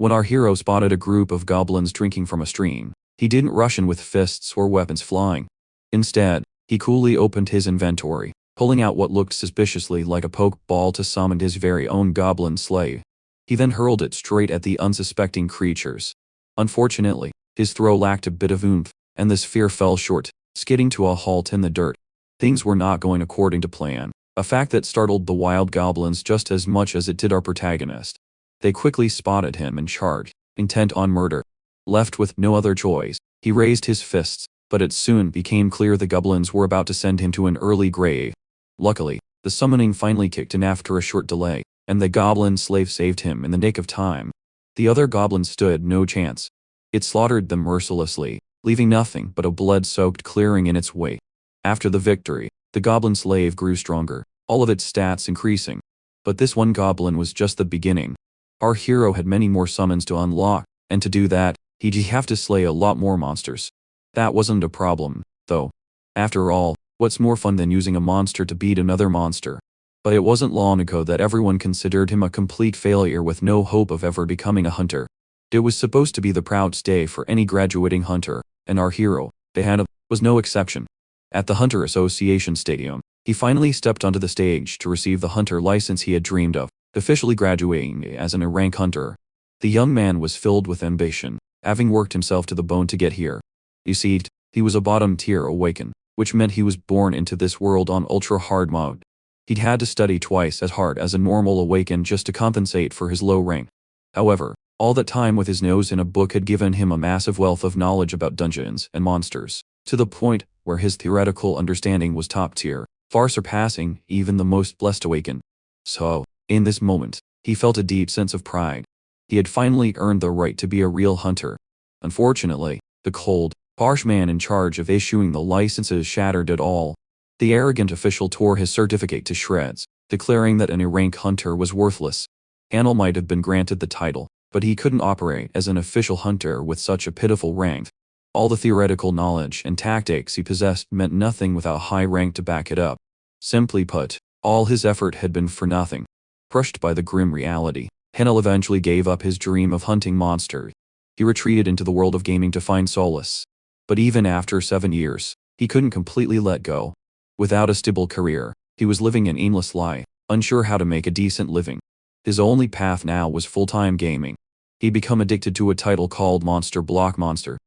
When our hero spotted a group of goblins drinking from a stream, he didn't rush in with fists or weapons flying. Instead, he coolly opened his inventory, pulling out what looked suspiciously like a poke ball to summon his very own goblin slave. He then hurled it straight at the unsuspecting creatures. Unfortunately, his throw lacked a bit of oomph, and the sphere fell short, skidding to a halt in the dirt. Things were not going according to plan, a fact that startled the wild goblins just as much as it did our protagonist. They quickly spotted him and charged, intent on murder. Left with no other choice, he raised his fists, but it soon became clear the goblins were about to send him to an early grave. Luckily, the summoning finally kicked in after a short delay, and the goblin slave saved him in the nick of time. The other goblins stood no chance. It slaughtered them mercilessly, leaving nothing but a blood-soaked clearing in its wake. After the victory, the goblin slave grew stronger, all of its stats increasing. But this one goblin was just the beginning. Our hero had many more summons to unlock, and to do that, he'd have to slay a lot more monsters. That wasn't a problem, though. After all, what's more fun than using a monster to beat another monster? But it wasn't long ago that everyone considered him a complete failure with no hope of ever becoming a hunter. It was supposed to be the proud day for any graduating hunter, and our hero, Behana, was no exception. At the Hunter Association Stadium, he finally stepped onto the stage to receive the hunter license he had dreamed of, officially graduating as an A-rank hunter. The young man was filled with ambition, having worked himself to the bone to get here. You see, he was a bottom-tier awaken, which meant he was born into this world on ultra-hard mode. He'd had to study twice as hard as a normal awaken just to compensate for his low rank. However, all that time with his nose in a book had given him a massive wealth of knowledge about dungeons and monsters, to the point where his theoretical understanding was top-tier, far surpassing even the most blessed awaken. So, in this moment, he felt a deep sense of pride. He had finally earned the right to be a real hunter. Unfortunately, the cold, harsh man in charge of issuing the licenses shattered it all. The arrogant official tore his certificate to shreds, declaring that an A-rank hunter was worthless. Hanel might have been granted the title, but he couldn't operate as an official hunter with such a pitiful rank. All the theoretical knowledge and tactics he possessed meant nothing without a high rank to back it up. Simply put, all his effort had been for nothing. Crushed by the grim reality, Hanel eventually gave up his dream of hunting monsters. He retreated into the world of gaming to find solace. But even after 7 years, he couldn't completely let go. Without a stable career, he was living an aimless lie, unsure how to make a decent living. His only path now was full-time gaming. He'd become addicted to a title called Monster Block Monster.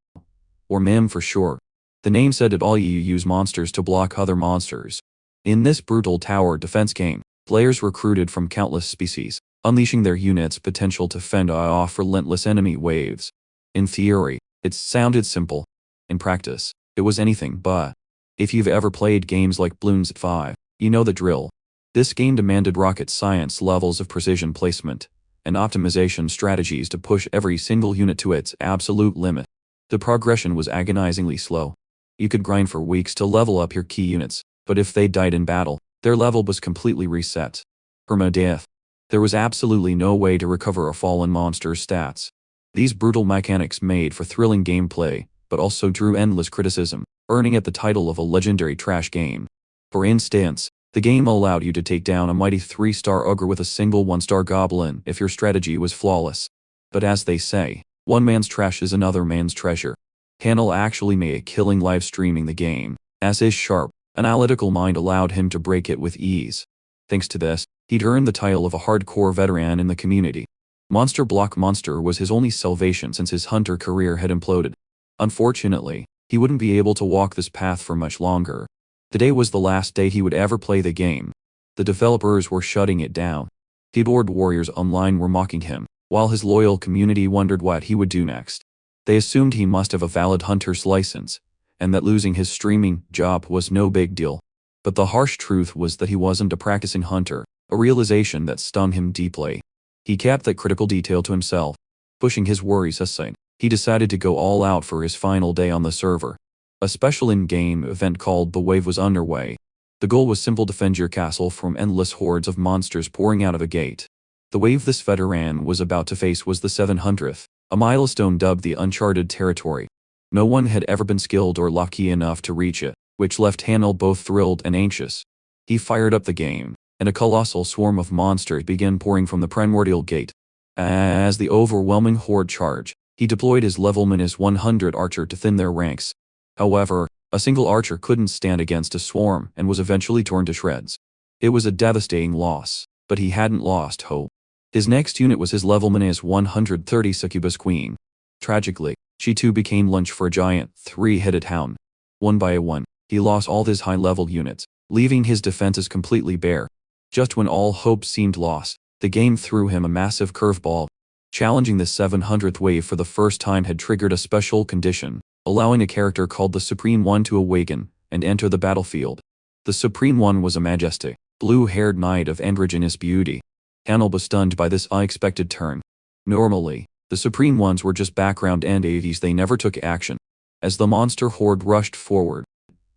Or MIM for short. The name said it all: you use monsters to block other monsters. In this brutal tower defense game, players recruited from countless species, unleashing their units' potential to fend off relentless enemy waves. In theory, it sounded simple. In practice, it was anything but. If you've ever played games like Bloons 5, you know the drill. This game demanded rocket science levels of precision placement and optimization strategies to push every single unit to its absolute limit. The progression was agonizingly slow. You could grind for weeks to level up your key units, but if they died in battle, their level was completely reset. Permadeath. There was absolutely no way to recover a fallen monster's stats. These brutal mechanics made for thrilling gameplay, but also drew endless criticism, earning it the title of a legendary trash game. For instance, the game allowed you to take down a mighty 3-star ogre with a single 1-star goblin if your strategy was flawless. But as they say, one man's trash is another man's treasure. Hanel actually made a killing live streaming the game, as his sharp, analytical mind allowed him to break it with ease. Thanks to this, he'd earned the title of a hardcore veteran in the community. Monster Block Monster was his only salvation since his hunter career had imploded. Unfortunately, he wouldn't be able to walk this path for much longer. Today was the last day he would ever play the game. The developers were shutting it down. Keyboard warriors online were mocking him, while his loyal community wondered what he would do next. They assumed he must have a valid hunter's license, and that losing his streaming job was no big deal. But the harsh truth was that he wasn't a practicing hunter, a realization that stung him deeply. He kept that critical detail to himself. Pushing his worries aside, he decided to go all out for his final day on the server. A special in-game event called The Wave was underway. The goal was simple: defend your castle from endless hordes of monsters pouring out of a gate. The wave this veteran was about to face was the 700th, a milestone dubbed the Uncharted Territory. No one had ever been skilled or lucky enough to reach it, which left Hanel both thrilled and anxious. He fired up the game, and a colossal swarm of monsters began pouring from the primordial gate. As the overwhelming horde charged, he deployed his level -100 archer to thin their ranks. However, a single archer couldn't stand against a swarm and was eventually torn to shreds. It was a devastating loss, but he hadn't lost hope. His next unit was his level -130 succubus queen. Tragically, she too became lunch for a giant, three-headed hound. One by one, he lost all his high-level units, leaving his defenses completely bare. Just when all hope seemed lost, the game threw him a massive curveball. Challenging the 700th wave for the first time had triggered a special condition, allowing a character called the Supreme One to awaken and enter the battlefield. The Supreme One was a majestic, blue-haired knight of androgynous beauty. Hanel was stunned by this unexpected turn. Normally, the Supreme Ones were just background entities, they never took action. As the monster horde rushed forward,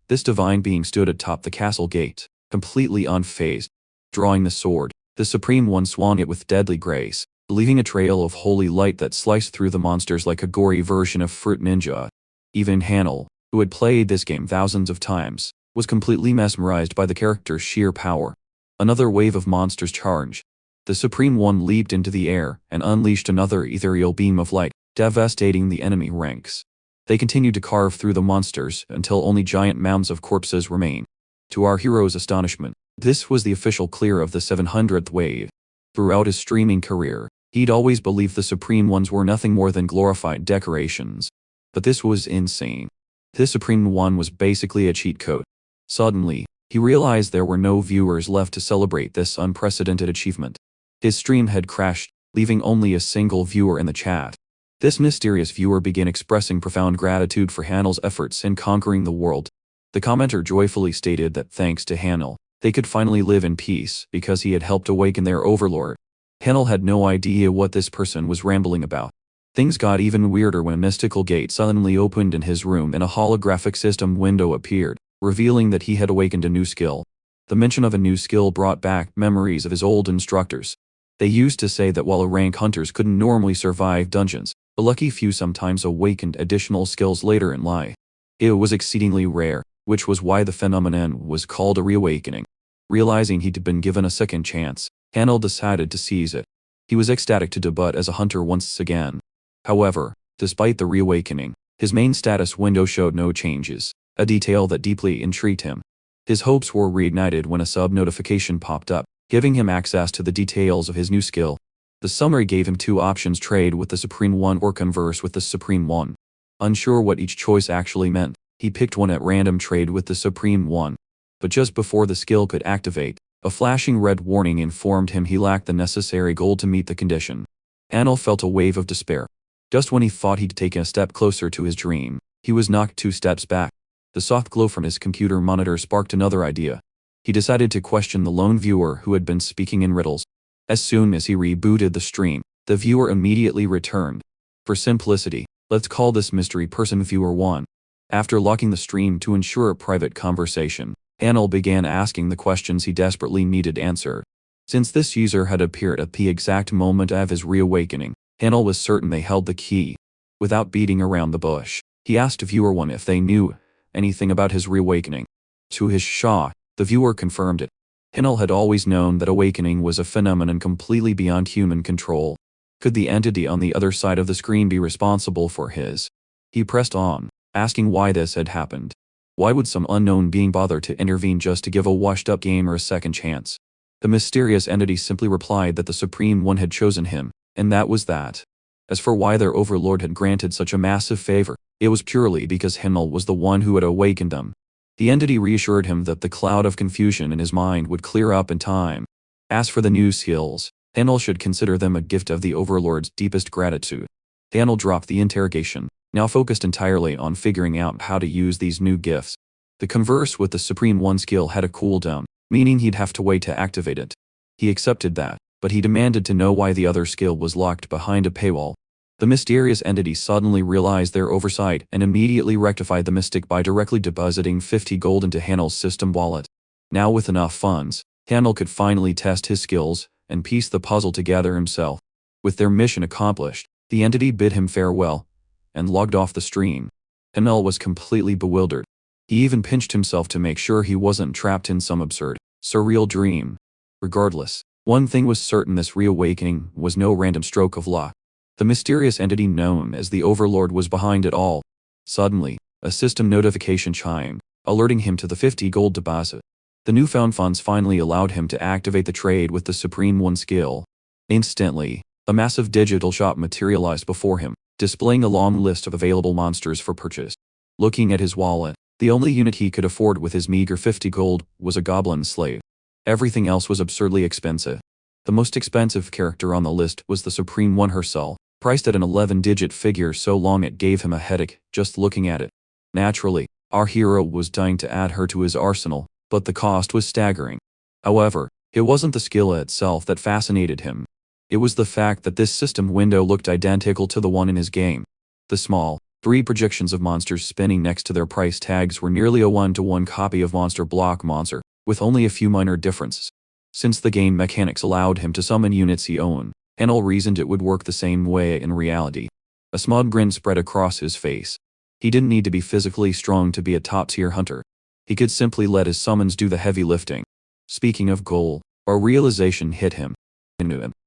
this divine being stood atop the castle gate, completely unfazed. Drawing the sword, the Supreme One swung it with deadly grace, leaving a trail of holy light that sliced through the monsters like a gory version of Fruit Ninja. Even Hanel, who had played this game thousands of times, was completely mesmerized by the character's sheer power. Another wave of monsters charged. The Supreme One leaped into the air and unleashed another ethereal beam of light, devastating the enemy ranks. They continued to carve through the monsters until only giant mounds of corpses remained. To our hero's astonishment, this was the official clear of the 700th wave. Throughout his streaming career, he'd always believed the Supreme Ones were nothing more than glorified decorations. But this was insane. This Supreme One was basically a cheat code. Suddenly, he realized there were no viewers left to celebrate this unprecedented achievement. His stream had crashed, leaving only a single viewer in the chat. This mysterious viewer began expressing profound gratitude for Hanel's efforts in conquering the world. The commenter joyfully stated that thanks to Hanel, they could finally live in peace because he had helped awaken their overlord. Hanel had no idea what this person was rambling about. Things got even weirder when a mystical gate suddenly opened in his room and a holographic system window appeared, revealing that he had awakened a new skill. The mention of a new skill brought back memories of his old instructors. They used to say that while rank hunters couldn't normally survive dungeons, a lucky few sometimes awakened additional skills later in life. It was exceedingly rare, which was why the phenomenon was called a reawakening. Realizing he'd been given a second chance, Hanel decided to seize it. He was ecstatic to debut as a hunter once again. However, despite the reawakening, his main status window showed no changes, a detail that deeply intrigued him. His hopes were reignited when a sub-notification popped up, giving him access to the details of his new skill. The summary gave him two options: trade with the Supreme One or converse with the Supreme One. Unsure what each choice actually meant, he picked one at random: trade with the Supreme One. But just before the skill could activate, a flashing red warning informed him he lacked the necessary gold to meet the condition. Hanel felt a wave of despair. Just when he thought he'd taken a step closer to his dream, he was knocked 2 steps back. The soft glow from his computer monitor sparked another idea. He decided to question the lone viewer who had been speaking in riddles. As soon as he rebooted the stream, the viewer immediately returned. For simplicity, let's call this mystery person Viewer 1. After locking the stream to ensure a private conversation, Hanel began asking the questions he desperately needed answered. Since this user had appeared at the exact moment of his reawakening, Hanel was certain they held the key. Without beating around the bush, he asked Viewer 1 if they knew anything about his reawakening. To his shock, the viewer confirmed it. Hanel had always known that awakening was a phenomenon completely beyond human control. Could the entity on the other side of the screen be responsible for his? He pressed on, asking why this had happened. Why would some unknown being bother to intervene just to give a washed-up gamer a second chance? The mysterious entity simply replied that the Supreme One had chosen him, and that was that. As for why their overlord had granted such a massive favor, it was purely because Hanel was the one who had awakened them. The entity reassured him that the cloud of confusion in his mind would clear up in time. As for the new skills, Hanel should consider them a gift of the overlord's deepest gratitude. Hanel dropped the interrogation, now focused entirely on figuring out how to use these new gifts. The converse with the Supreme One skill had a cooldown, meaning he'd have to wait to activate it. He accepted that, but he demanded to know why the other skill was locked behind a paywall. The mysterious entity suddenly realized their oversight and immediately rectified the mistake by directly depositing 50 gold into Hanel's system wallet. Now with enough funds, Hanel could finally test his skills and piece the puzzle together himself. With their mission accomplished, the entity bid him farewell and logged off the stream. Hanel was completely bewildered. He even pinched himself to make sure he wasn't trapped in some absurd, surreal dream. Regardless, One thing was certain: this reawakening was no random stroke of luck. The mysterious entity known as the Overlord was behind it all. Suddenly, a system notification chimed, alerting him to the 50 gold deposit. The newfound funds finally allowed him to activate the trade with the Supreme One skill. Instantly, a massive digital shop materialized before him, displaying a long list of available monsters for purchase. Looking at his wallet, the only unit he could afford with his meager 50 gold was a goblin slave. Everything else was absurdly expensive. The most expensive character on the list was the Supreme One herself, priced at an 11-digit figure so long it gave him a headache just looking at it. Naturally, our hero was dying to add her to his arsenal, but the cost was staggering. However, it wasn't the skill itself that fascinated him. It was the fact that this system window looked identical to the one in his game. The small, 3 projections of monsters spinning next to their price tags were nearly a 1-to-1 copy of Monster Block Monster, with only a few minor differences. Since the game mechanics allowed him to summon units he owned, Hanel reasoned it would work the same way in reality. A smug grin spread across his face. He didn't need to be physically strong to be a top-tier hunter. He could simply let his summons do the heavy lifting. Speaking of goal, a realization hit him.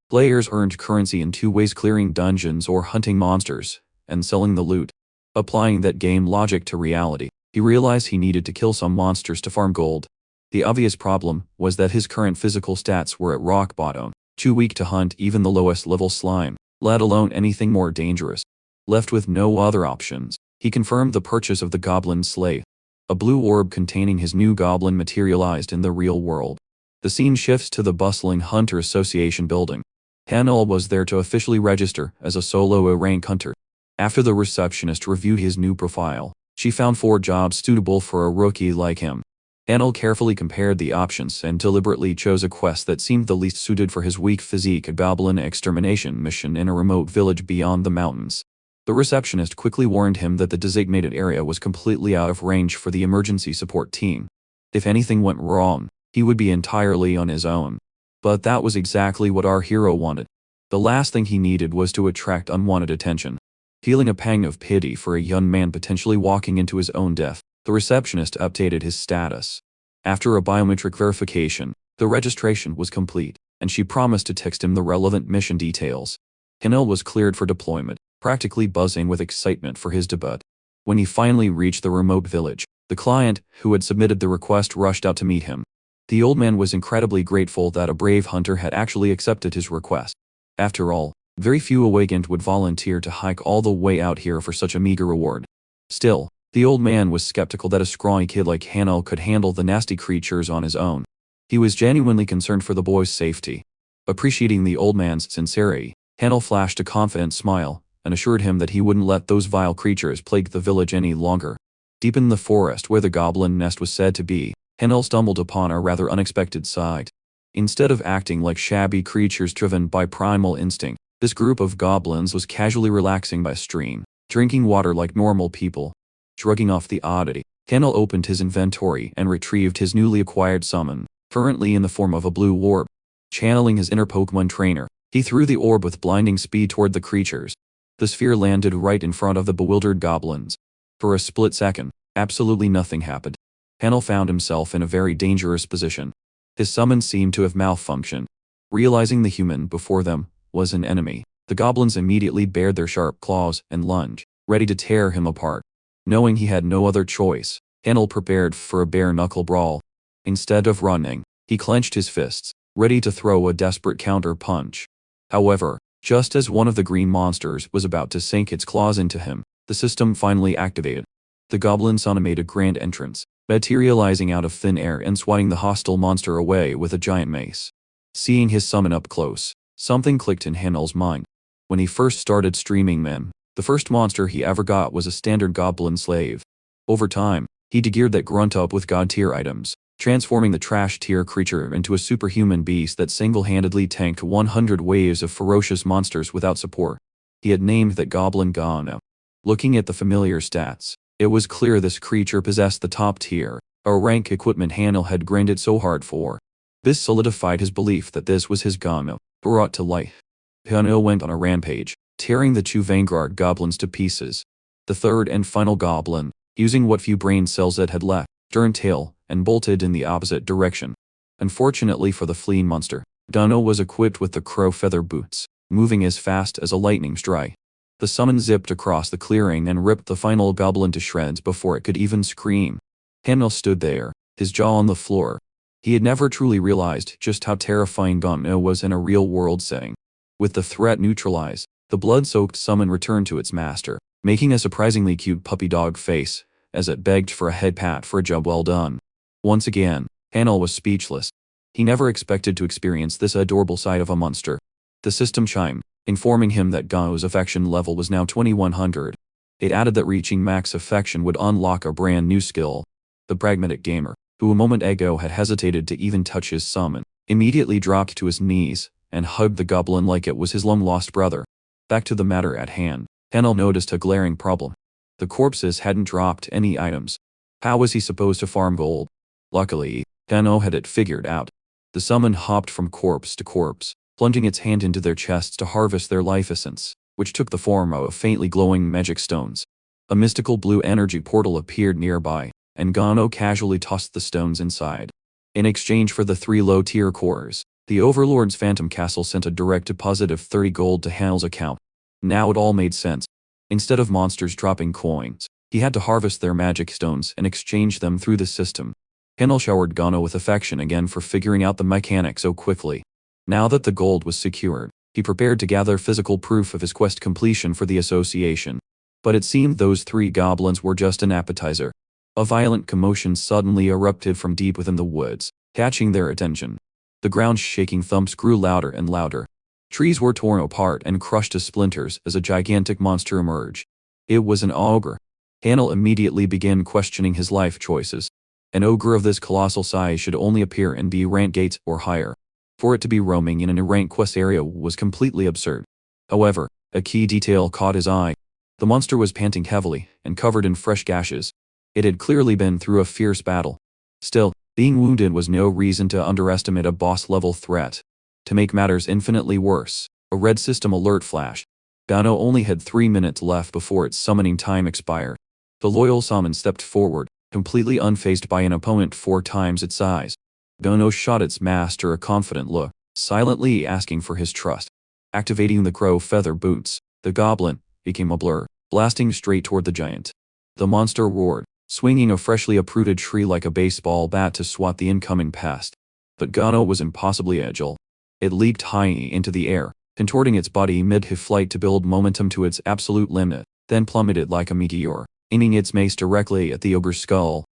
Players earned currency in 2 ways: clearing dungeons or hunting monsters, and selling the loot. Applying that game logic to reality, he realized he needed to kill some monsters to farm gold. The obvious problem was that his current physical stats were at rock bottom, too weak to hunt even the lowest level slime, let alone anything more dangerous. Left with no other options, he confirmed the purchase of the goblin slave. A blue orb containing his new goblin materialized in the real world. The scene shifts to the bustling Hunter Association building. Hanel was there to officially register as a solo A-rank hunter. After the receptionist reviewed his new profile, she found 4 jobs suitable for a rookie like him. Hanel carefully compared the options and deliberately chose a quest that seemed the least suited for his weak physique: a goblin extermination mission in a remote village beyond the mountains. The receptionist quickly warned him that the designated area was completely out of range for the emergency support team. If anything went wrong, he would be entirely on his own. But that was exactly what our hero wanted. The last thing he needed was to attract unwanted attention. Feeling a pang of pity for a young man potentially walking into his own death, the receptionist updated his status. After a biometric verification, the registration was complete, and she promised to text him the relevant mission details. Hanel was cleared for deployment, practically buzzing with excitement for his debut. When he finally reached the remote village, the client, who had submitted the request, rushed out to meet him. The old man was incredibly grateful that a brave hunter had actually accepted his request. After all, very few awakened would volunteer to hike all the way out here for such a meager reward. Still, the old man was skeptical that a scrawny kid like Hanel could handle the nasty creatures on his own. He was genuinely concerned for the boy's safety. Appreciating the old man's sincerity, Hanel flashed a confident smile and assured him that he wouldn't let those vile creatures plague the village any longer. Deep in the forest where the goblin nest was said to be, Hanel stumbled upon a rather unexpected sight. Instead of acting like shabby creatures driven by primal instinct, this group of goblins was casually relaxing by a stream, drinking water like normal people. Shrugging off the oddity, Hanel opened his inventory and retrieved his newly acquired summon, currently in the form of a blue orb. Channeling his inner Pokemon trainer, he threw the orb with blinding speed toward the creatures. The sphere landed right in front of the bewildered goblins. For a split second, absolutely nothing happened. Hanel found himself in a very dangerous position. His summon seemed to have malfunctioned. Realizing the human before them was an enemy, the goblins immediately bared their sharp claws and lunged, ready to tear him apart. Knowing he had no other choice, Hanel prepared for a bare-knuckle brawl. Instead of running, he clenched his fists, ready to throw a desperate counter-punch. However, just as one of the green monsters was about to sink its claws into him, the system finally activated. The goblin son made a grand entrance, materializing out of thin air and swatting the hostile monster away with a giant mace. Seeing his summon up close, something clicked in Hanel's mind. When he first started streaming Mem, the first monster he ever got was a standard goblin slave. Over time, he degeared that grunt up with god-tier items, transforming the trash-tier creature into a superhuman beast that single-handedly tanked 100 waves of ferocious monsters without support. He had named that goblin Gano. Looking at the familiar stats, it was clear this creature possessed the top tier, a rank equipment Hanel had grinded so hard for. This solidified his belief that this was his Gano, brought to life. Hanel went on a rampage, tearing the 2 vanguard goblins to pieces. The third and final goblin, using what few brain cells it had left, turned tail and bolted in the opposite direction. Unfortunately for the fleeing monster, Gano was equipped with the crow feather boots, moving as fast as a lightning strike. The summon zipped across the clearing and ripped the final goblin to shreds before it could even scream. Hanel stood there, his jaw on the floor. He had never truly realized just how terrifying Gano was in a real-world setting. With the threat neutralized, the blood-soaked summon returned to its master, making a surprisingly cute puppy dog face, as it begged for a head pat for a job well done. Once again, Hanel was speechless. He never expected to experience this adorable side of a monster. The system chimed, informing him that Gano's affection level was now 2100. It added that reaching max affection would unlock a brand new skill. The pragmatic gamer, who a moment ago had hesitated to even touch his summon, immediately dropped to his knees and hugged the goblin like it was his long-lost brother. Back to the matter at hand, Hanel noticed a glaring problem. The corpses hadn't dropped any items. How was he supposed to farm gold? Luckily, Hanel had it figured out. The summon hopped from corpse to corpse, plunging its hand into their chests to harvest their life essence, which took the form of faintly glowing magic stones. A mystical blue energy portal appeared nearby, and Gano casually tossed the stones inside. In exchange for the 3 low-tier cores, the Overlord's Phantom Castle sent a direct deposit of 30 gold to Hanel's account. Now it all made sense. Instead of monsters dropping coins, he had to harvest their magic stones and exchange them through the system. Hanel showered Gano with affection again for figuring out the mechanics so quickly. Now that the gold was secured, he prepared to gather physical proof of his quest completion for the association. But it seemed those 3 goblins were just an appetizer. A violent commotion suddenly erupted from deep within the woods, catching their attention. The ground's shaking thumps grew louder and louder. Trees were torn apart and crushed to splinters as a gigantic monster emerged. It was an ogre. Hanel immediately began questioning his life choices. An ogre of this colossal size should only appear in B rank gates or higher. For it to be roaming in an A-rank quest area was completely absurd. However, a key detail caught his eye. The monster was panting heavily and covered in fresh gashes. It had clearly been through a fierce battle. Still, being wounded was no reason to underestimate a boss-level threat. To make matters infinitely worse, a red system alert flashed. Gano only had 3 minutes left before its summoning time expired. The loyal summon stepped forward, completely unfazed by an opponent 4 times its size. Gano shot its master a confident look, silently asking for his trust. Activating the crow feather boots, the goblin became a blur, blasting straight toward the giant. The monster roared, swinging a freshly uprooted tree like a baseball bat to swat the incoming pest. But Gano was impossibly agile. It leaped high into the air, contorting its body mid-flight to build momentum to its absolute limit, then plummeted like a meteor, aiming its mace directly at the ogre's skull.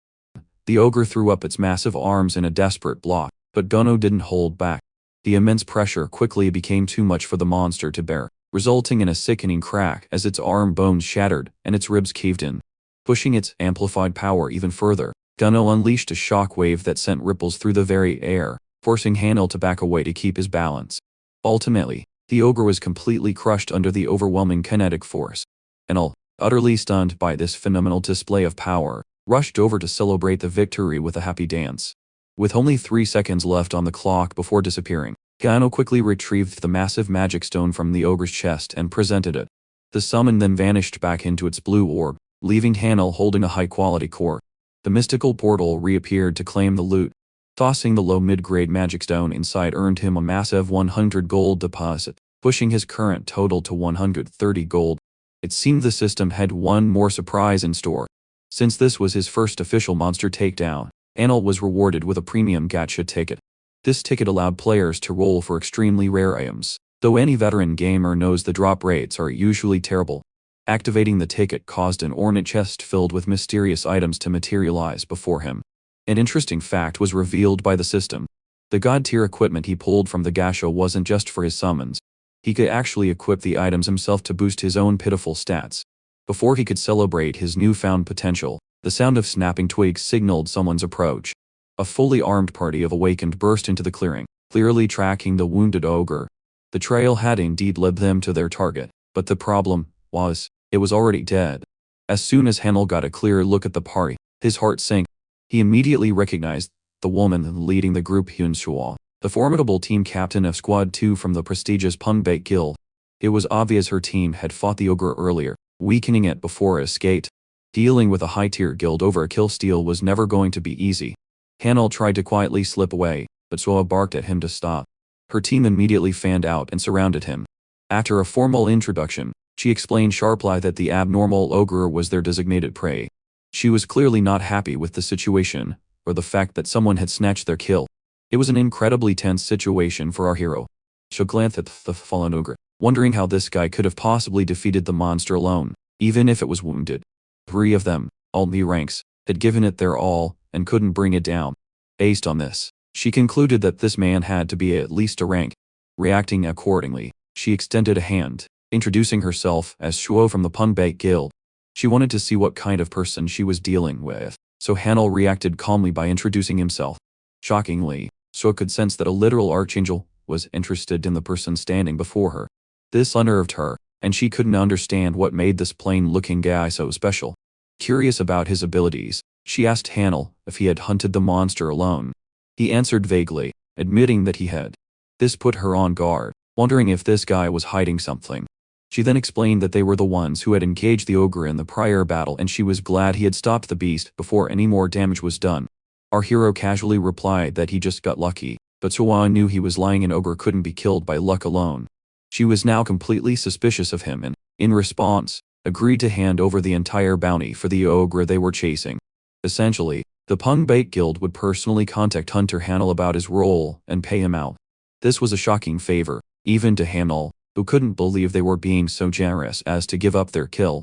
The ogre threw up its massive arms in a desperate block, but Gano didn't hold back. The immense pressure quickly became too much for the monster to bear, resulting in a sickening crack as its arm bones shattered and its ribs caved in. Pushing its amplified power even further, Gano unleashed a shockwave that sent ripples through the very air, forcing Hanel to back away to keep his balance. Ultimately, the ogre was completely crushed under the overwhelming kinetic force. Hanel, utterly stunned by this phenomenal display of power, rushed over to celebrate the victory with a happy dance. With only 3 seconds left on the clock before disappearing, Gano quickly retrieved the massive magic stone from the ogre's chest and presented it. The summon then vanished back into its blue orb, leaving Hanel holding a high-quality core. The mystical portal reappeared to claim the loot. Tossing the low mid-grade magic stone inside earned him a massive 100 gold deposit, pushing his current total to 130 gold. It seemed the system had one more surprise in store. Since this was his first official monster takedown, Hanel was rewarded with a premium gacha ticket. This ticket allowed players to roll for extremely rare items, though any veteran gamer knows the drop rates are usually terrible. Activating the ticket caused an ornate chest filled with mysterious items to materialize before him. An interesting fact was revealed by the system. The god-tier equipment he pulled from the gacha wasn't just for his summons. He could actually equip the items himself to boost his own pitiful stats. Before he could celebrate his newfound potential, the sound of snapping twigs signaled someone's approach. A fully armed party of awakened burst into the clearing, clearly tracking the wounded ogre. The trail had indeed led them to their target, but the problem was, it was already dead. As soon as Hanel got a clear look at the party, his heart sank. He immediately recognized the woman leading the group, Hyun Shua, the formidable team captain of Squad 2 from the prestigious Punbait Guild. It was obvious her team had fought the ogre earlier, weakening it before it escaped. Dealing with a high-tier guild over a kill steal was never going to be easy. Hanel tried to quietly slip away, but Shua barked at him to stop. Her team immediately fanned out and surrounded him. After a formal introduction, she explained sharply that the abnormal ogre was their designated prey. She was clearly not happy with the situation, or the fact that someone had snatched their kill. It was an incredibly tense situation for our hero. She glanced at the fallen ogre, wondering how this guy could have possibly defeated the monster alone, even if it was wounded. 3 of them, all B ranks, had given it their all, and couldn't bring it down. Based on this, she concluded that this man had to be at least a rank. Reacting accordingly, she extended a hand, introducing herself as Shuo from the Pungbait Guild. She wanted to see what kind of person she was dealing with, so Hanel reacted calmly by introducing himself. Shockingly, Shuo could sense that a literal archangel was interested in the person standing before her. This unnerved her, and she couldn't understand what made this plain-looking guy so special. Curious about his abilities, she asked Hanel if he had hunted the monster alone. He answered vaguely, admitting that he had. This put her on guard, wondering if this guy was hiding something. She then explained that they were the ones who had engaged the ogre in the prior battle, and she was glad he had stopped the beast before any more damage was done. Our hero casually replied that he just got lucky, but Suwan knew he was lying. An ogre couldn't be killed by luck alone. She was now completely suspicious of him and, in response, agreed to hand over the entire bounty for the ogre they were chasing. Essentially, the Pungbait Guild would personally contact Hunter Hanel about his role and pay him out. This was a shocking favor, even to Hanel, who couldn't believe they were being so generous as to give up their kill.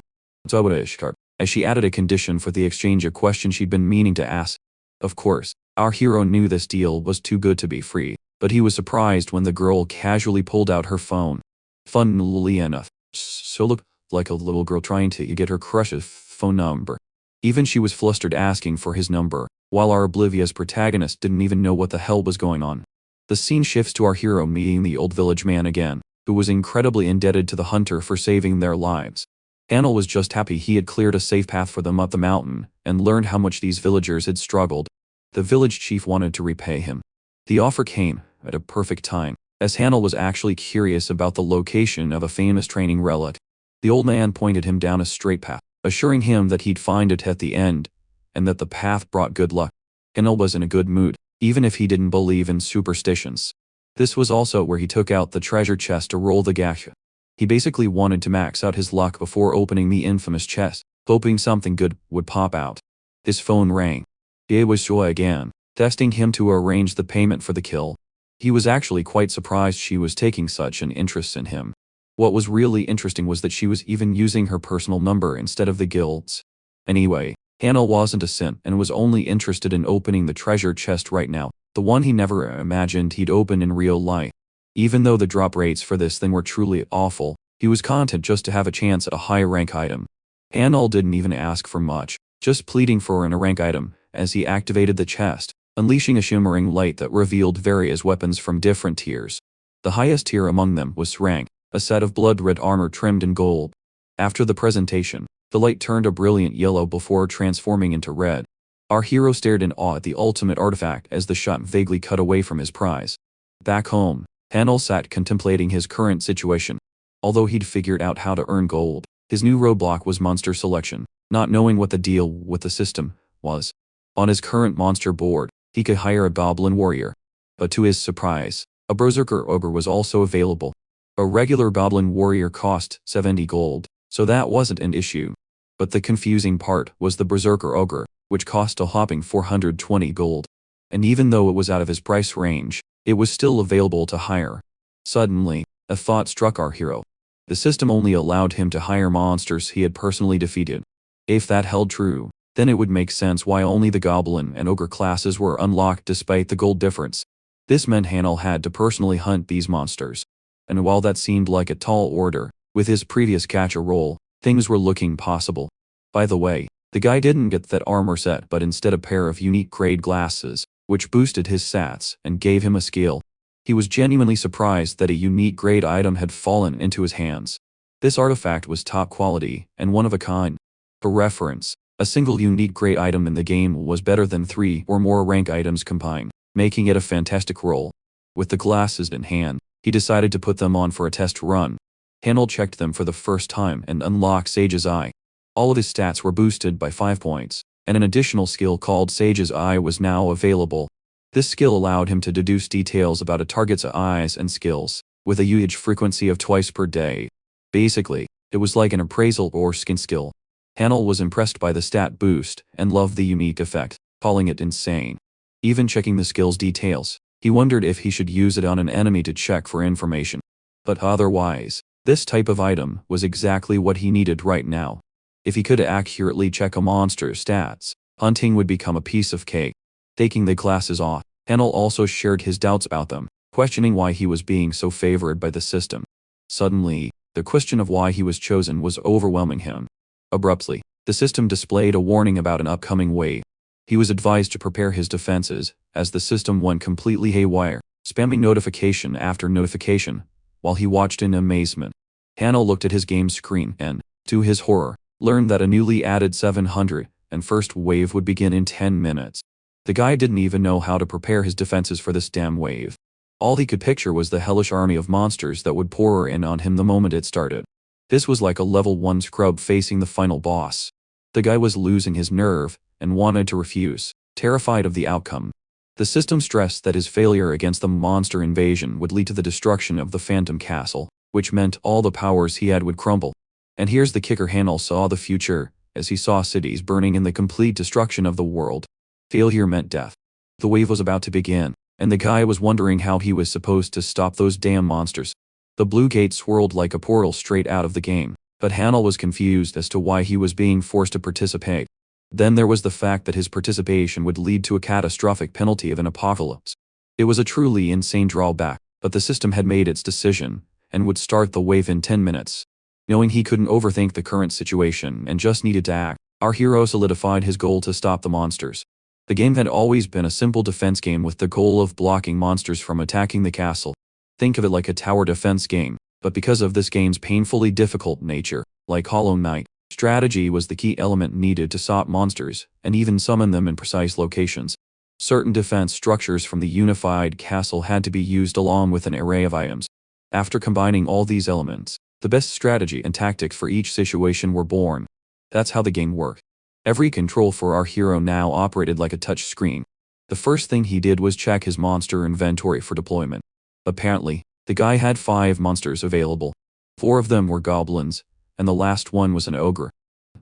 As she added a condition for the exchange, a question she'd been meaning to ask. Of course, our hero knew this deal was too good to be free, but he was surprised when the girl casually pulled out her phone. Funnily enough, so looked like a little girl trying to get her crush's phone number. Even she was flustered asking for his number, while our oblivious protagonist didn't even know what the hell was going on. The scene shifts to our hero meeting the old village man again, who was incredibly indebted to the hunter for saving their lives. Hanel was just happy he had cleared a safe path for them up the mountain, and learned how much these villagers had struggled. The village chief wanted to repay him. The offer came at a perfect time, as Hanel was actually curious about the location of a famous training relic. The old man pointed him down a straight path, assuring him that he'd find it at the end, and that the path brought good luck. Hanel was in a good mood, even if he didn't believe in superstitions. This was also where he took out the treasure chest to roll the gacha. He basically wanted to max out his luck before opening the infamous chest, hoping something good would pop out. His phone rang. It was Shuo again, testing him to arrange the payment for the kill. He was actually quite surprised she was taking such an interest in him. What was really interesting was that she was even using her personal number instead of the guild's. Anyway, Hanel wasn't a simp and was only interested in opening the treasure chest right now, the one he never imagined he'd open in real life. Even though the drop rates for this thing were truly awful, he was content just to have a chance at a high rank item. Hanel didn't even ask for much, just pleading for a rank item, as he activated the chest, unleashing a shimmering light that revealed various weapons from different tiers. The highest tier among them was rank, a set of blood-red armor trimmed in gold. After the presentation, the light turned a brilliant yellow before transforming into red. Our hero stared in awe at the ultimate artifact as the shot vaguely cut away from his prize. Back home, Hanel sat contemplating his current situation. Although he'd figured out how to earn gold, his new roadblock was monster selection, not knowing what the deal with the system was. On his current monster board, he could hire a goblin warrior. But to his surprise, a berserker ogre was also available. A regular goblin warrior cost 70 gold, so that wasn't an issue. But the confusing part was the berserker ogre, which cost a hopping 420 gold. And even though it was out of his price range, it was still available to hire. Suddenly, a thought struck our hero. The system only allowed him to hire monsters he had personally defeated. If that held true, then it would make sense why only the goblin and ogre classes were unlocked despite the gold difference. This meant Hanel had to personally hunt these monsters. And while that seemed like a tall order, with his previous catcher role, things were looking possible. By the way, the guy didn't get that armor set but instead a pair of unique grade glasses, which boosted his stats and gave him a skill. He was genuinely surprised that a unique grade item had fallen into his hands. This artifact was top quality and one of a kind. For reference, a single unique grade item in the game was better than 3 or more rank items combined, making it a fantastic roll. With the glasses in hand, he decided to put them on for a test run. Hanel checked them for the first time and unlocked Sage's Eye. All of his stats were boosted by 5 points, and an additional skill called Sage's Eye was now available. This skill allowed him to deduce details about a target's eyes and skills, with a usage frequency of twice per day. Basically, it was like an appraisal or skin skill. Hanel was impressed by the stat boost and loved the unique effect, calling it insane. Even checking the skill's details, he wondered if he should use it on an enemy to check for information. But otherwise, this type of item was exactly what he needed right now. If he could accurately check a monster's stats, hunting would become a piece of cake. Taking the classes off, Hanel also shared his doubts about them, questioning why he was being so favored by the system. Suddenly, the question of why he was chosen was overwhelming him. Abruptly, the system displayed a warning about an upcoming wave. He was advised to prepare his defenses, as the system went completely haywire, spamming notification after notification, while he watched in amazement. Hanel looked at his game screen and, to his horror, learned that a newly added 700 and first wave would begin in 10 minutes. The guy didn't even know how to prepare his defenses for this damn wave. All he could picture was the hellish army of monsters that would pour in on him the moment it started. This was like a level 1 scrub facing the final boss. The guy was losing his nerve and wanted to refuse, terrified of the outcome. The system stressed that his failure against the monster invasion would lead to the destruction of the Phantom Castle, which meant all the powers he had would crumble. And here's the kicker: Hanel saw the future, as he saw cities burning in the complete destruction of the world. Failure meant death. The wave was about to begin, and the guy was wondering how he was supposed to stop those damn monsters. The blue gate swirled like a portal straight out of the game, but Hanel was confused as to why he was being forced to participate. Then there was the fact that his participation would lead to a catastrophic penalty of an apocalypse. It was a truly insane drawback, but the system had made its decision, and would start the wave in 10 minutes. Knowing he couldn't overthink the current situation and just needed to act, our hero solidified his goal to stop the monsters. The game had always been a simple defense game with the goal of blocking monsters from attacking the castle. Think of it like a tower defense game, but because of this game's painfully difficult nature, like Hollow Knight, strategy was the key element needed to stop monsters, and even summon them in precise locations. Certain defense structures from the unified castle had to be used along with an array of items. After combining all these elements, the best strategy and tactics for each situation were born. That's how the game worked. Every control for our hero now operated like a touch screen. The first thing he did was check his monster inventory for deployment. Apparently, the guy had 5 monsters available. 4 of them were goblins, and the last one was an ogre.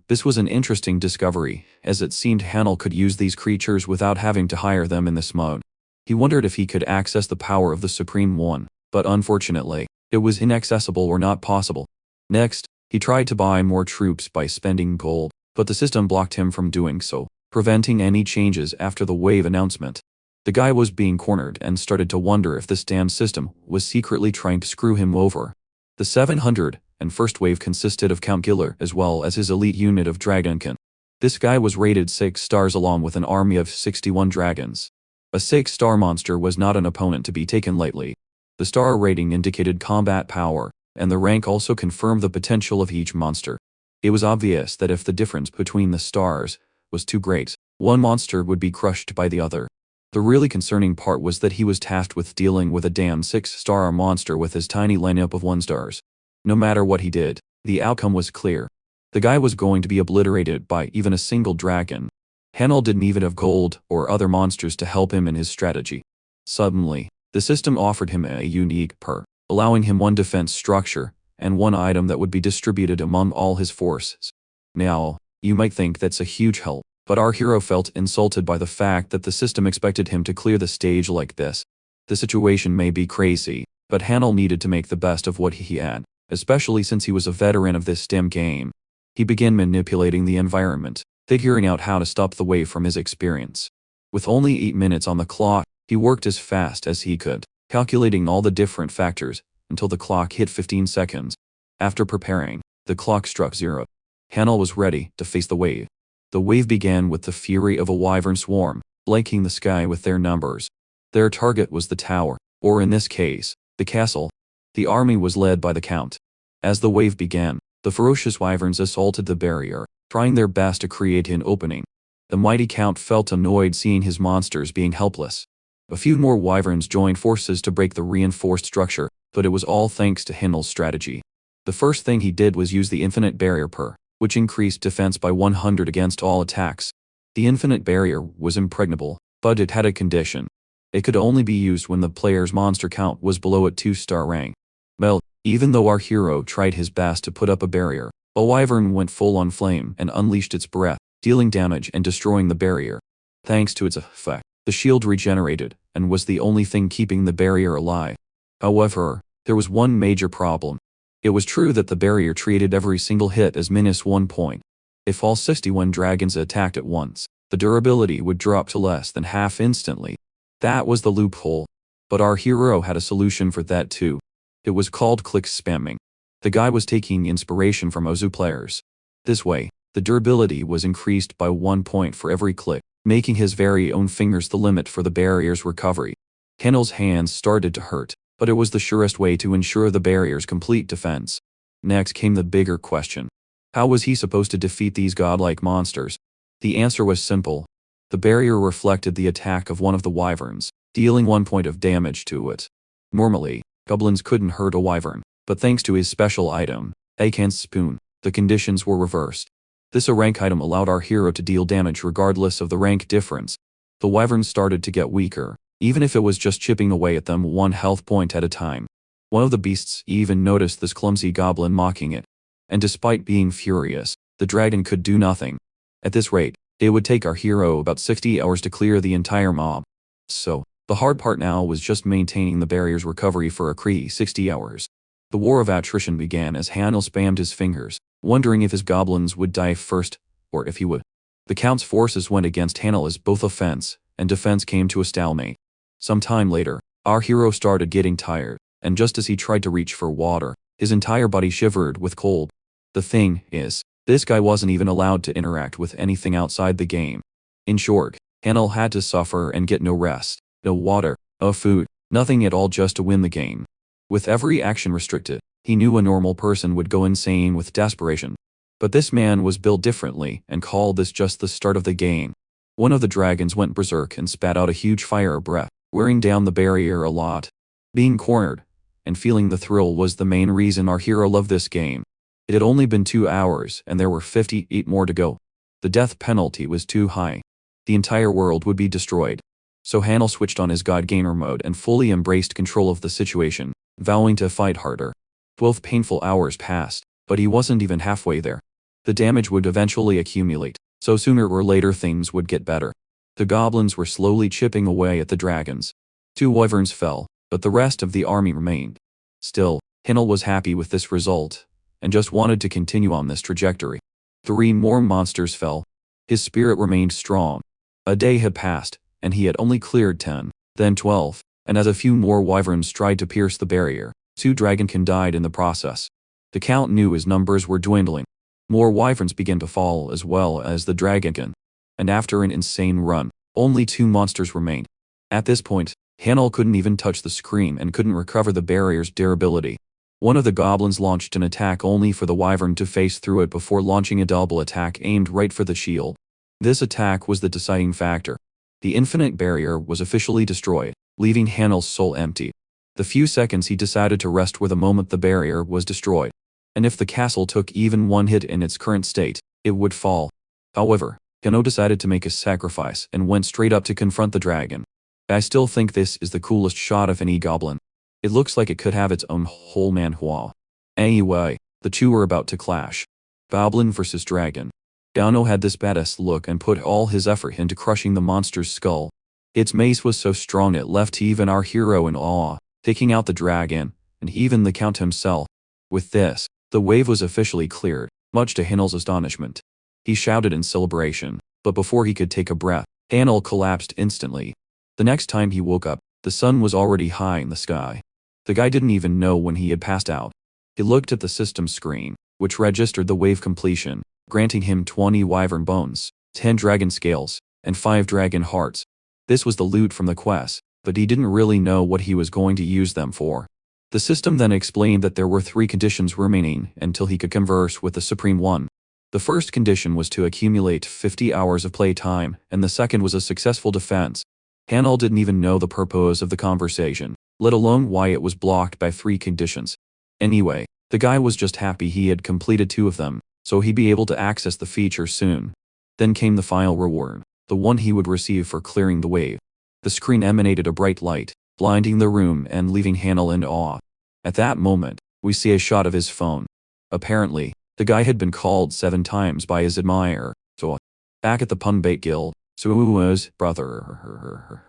This was an interesting discovery, as it seemed Hanel could use these creatures without having to hire them in this mode. He wondered if he could access the power of the Supreme One, but unfortunately, it was inaccessible or not possible. Next, he tried to buy more troops by spending gold, but the system blocked him from doing so, preventing any changes after the wave announcement. The guy was being cornered and started to wonder if this damn system was secretly trying to screw him over. The 700 and first wave consisted of Count Giller as well as his elite unit of Dragonkin. This guy was rated 6 stars along with an army of 61 dragons. A 6-star monster was not an opponent to be taken lightly. The star rating indicated combat power, and the rank also confirmed the potential of each monster. It was obvious that if the difference between the stars was too great, one monster would be crushed by the other. The really concerning part was that he was tasked with dealing with a damn 6-star monster with his tiny lineup of 1 stars. No matter what he did, the outcome was clear. The guy was going to be obliterated by even a single dragon. Hanel didn't even have gold or other monsters to help him in his strategy. Suddenly, the system offered him a unique perk, allowing him 1 defense structure and 1 item that would be distributed among all his forces. Now, you might think that's a huge help, but our hero felt insulted by the fact that the system expected him to clear the stage like this. The situation may be crazy, but Hanel needed to make the best of what he had, especially since he was a veteran of this damn game. He began manipulating the environment, figuring out how to stop the wave from his experience. With only 8 minutes on the clock, he worked as fast as he could, calculating all the different factors, until the clock hit 15 seconds. After preparing, the clock struck 0. Hanel was ready to face the wave. The wave began with the fury of a wyvern swarm, blanking the sky with their numbers. Their target was the tower, or in this case, the castle. The army was led by the Count. As the wave began, the ferocious wyverns assaulted the barrier, trying their best to create an opening. The mighty Count felt annoyed seeing his monsters being helpless. A few more wyverns joined forces to break the reinforced structure, but it was all thanks to Hanel's strategy. The first thing he did was use the infinite barrier per, which increased defense by 100 against all attacks. The infinite barrier was impregnable, but it had a condition. It could only be used when the player's monster count was below a 2-star rank. Well, even though our hero tried his best to put up a barrier, a wyvern went full on flame and unleashed its breath, dealing damage and destroying the barrier. Thanks to its effect, the shield regenerated and was the only thing keeping the barrier alive. However, there was one major problem. It was true that the barrier treated every single hit as -1 point. If all 61 dragons attacked at once, the durability would drop to less than half instantly. That was the loophole. But our hero had a solution for that too. It was called click spamming. The guy was taking inspiration from Ozu players. This way, the durability was increased by 1 point for every click, making his very own fingers the limit for the barrier's recovery. Hanel's hands started to hurt, but it was the surest way to ensure the barrier's complete defense. Next came the bigger question. How was he supposed to defeat these godlike monsters? The answer was simple. The barrier reflected the attack of one of the wyverns, dealing 1 point of damage to it. Normally, goblins couldn't hurt a wyvern, but thanks to his special item, Akan's spoon, the conditions were reversed. This rank item allowed our hero to deal damage regardless of the rank difference. The wyverns started to get weaker, even if it was just chipping away at them 1 health point at a time. One of the beasts even noticed this clumsy goblin mocking it. And despite being furious, the dragon could do nothing. At this rate, it would take our hero about 60 hours to clear the entire mob. So, the hard part now was just maintaining the barrier's recovery for a 60 hours. The war of attrition began as Hanel spammed his fingers, wondering if his goblins would die first, or if he would. The Count's forces went against Hanel as both offense and defense came to a stalemate. Some time later, our hero started getting tired, and just as he tried to reach for water, his entire body shivered with cold. The thing is, this guy wasn't even allowed to interact with anything outside the game. In short, Hanel had to suffer and get no rest, no water, no food, nothing at all just to win the game. With every action restricted, he knew a normal person would go insane with desperation. But this man was built differently and called this just the start of the game. One of the dragons went berserk and spat out a huge fire breath, wearing down the barrier a lot. Being cornered and feeling the thrill was the main reason our hero loved this game. It had only been 2 hours and there were 58 more to go. The death penalty was too high. The entire world would be destroyed. So Hanel switched on his God Gamer mode and fully embraced control of the situation, vowing to fight harder. 12 painful hours passed, but he wasn't even halfway there. The damage would eventually accumulate, so sooner or later things would get better. The goblins were slowly chipping away at the dragons. 2 wyverns fell, but the rest of the army remained. Still, Hanel was happy with this result, and just wanted to continue on this trajectory. 3 more monsters fell. His spirit remained strong. A day had passed, and he had only cleared 10, then 12, and as a few more wyverns tried to pierce the barrier, 2 dragonkin died in the process. The Count knew his numbers were dwindling. More wyverns began to fall as well as the dragonkin. And after an insane run, only 2 monsters remained. At this point, Hanel couldn't even touch the screen and couldn't recover the barrier's durability. One of the goblins launched an attack only for the wyvern to face through it before launching a double attack aimed right for the shield. This attack was the deciding factor. The infinite barrier was officially destroyed, leaving Hanel's soul empty. The few seconds he decided to rest were the moment the barrier was destroyed. And if the castle took even 1 hit in its current state, it would fall. However, Hanel decided to make a sacrifice and went straight up to confront the dragon. I still think this is the coolest shot of any goblin. It looks like it could have its own whole manhwa. Anyway, the 2 were about to clash. Goblin versus dragon. Dano had this badass look and put all his effort into crushing the monster's skull. Its mace was so strong it left even our hero in awe, taking out the dragon, and even the Count himself. With this, the wave was officially cleared, much to Hanel's astonishment. He shouted in celebration, but before he could take a breath, Hanel collapsed instantly. The next time he woke up, the sun was already high in the sky. The guy didn't even know when he had passed out. He looked at the system screen, which registered the wave completion, granting him 20 wyvern bones, 10 dragon scales, and 5 dragon hearts. This was the loot from the quest, but he didn't really know what he was going to use them for. The system then explained that there were 3 conditions remaining until he could converse with the Supreme One. The first condition was to accumulate 50 hours of playtime, and the second was a successful defense. Hanel didn't even know the purpose of the conversation, let alone why it was blocked by 3 conditions. Anyway, the guy was just happy he had completed 2 of them, so he'd be able to access the feature soon. Then came the final reward, the one he would receive for clearing the wave. The screen emanated a bright light, blinding the room and leaving Hanel in awe. At that moment, we see a shot of his phone. Apparently, the guy had been called 7 times by his admirer. So, back at the Punbait Guild, Suo's brother,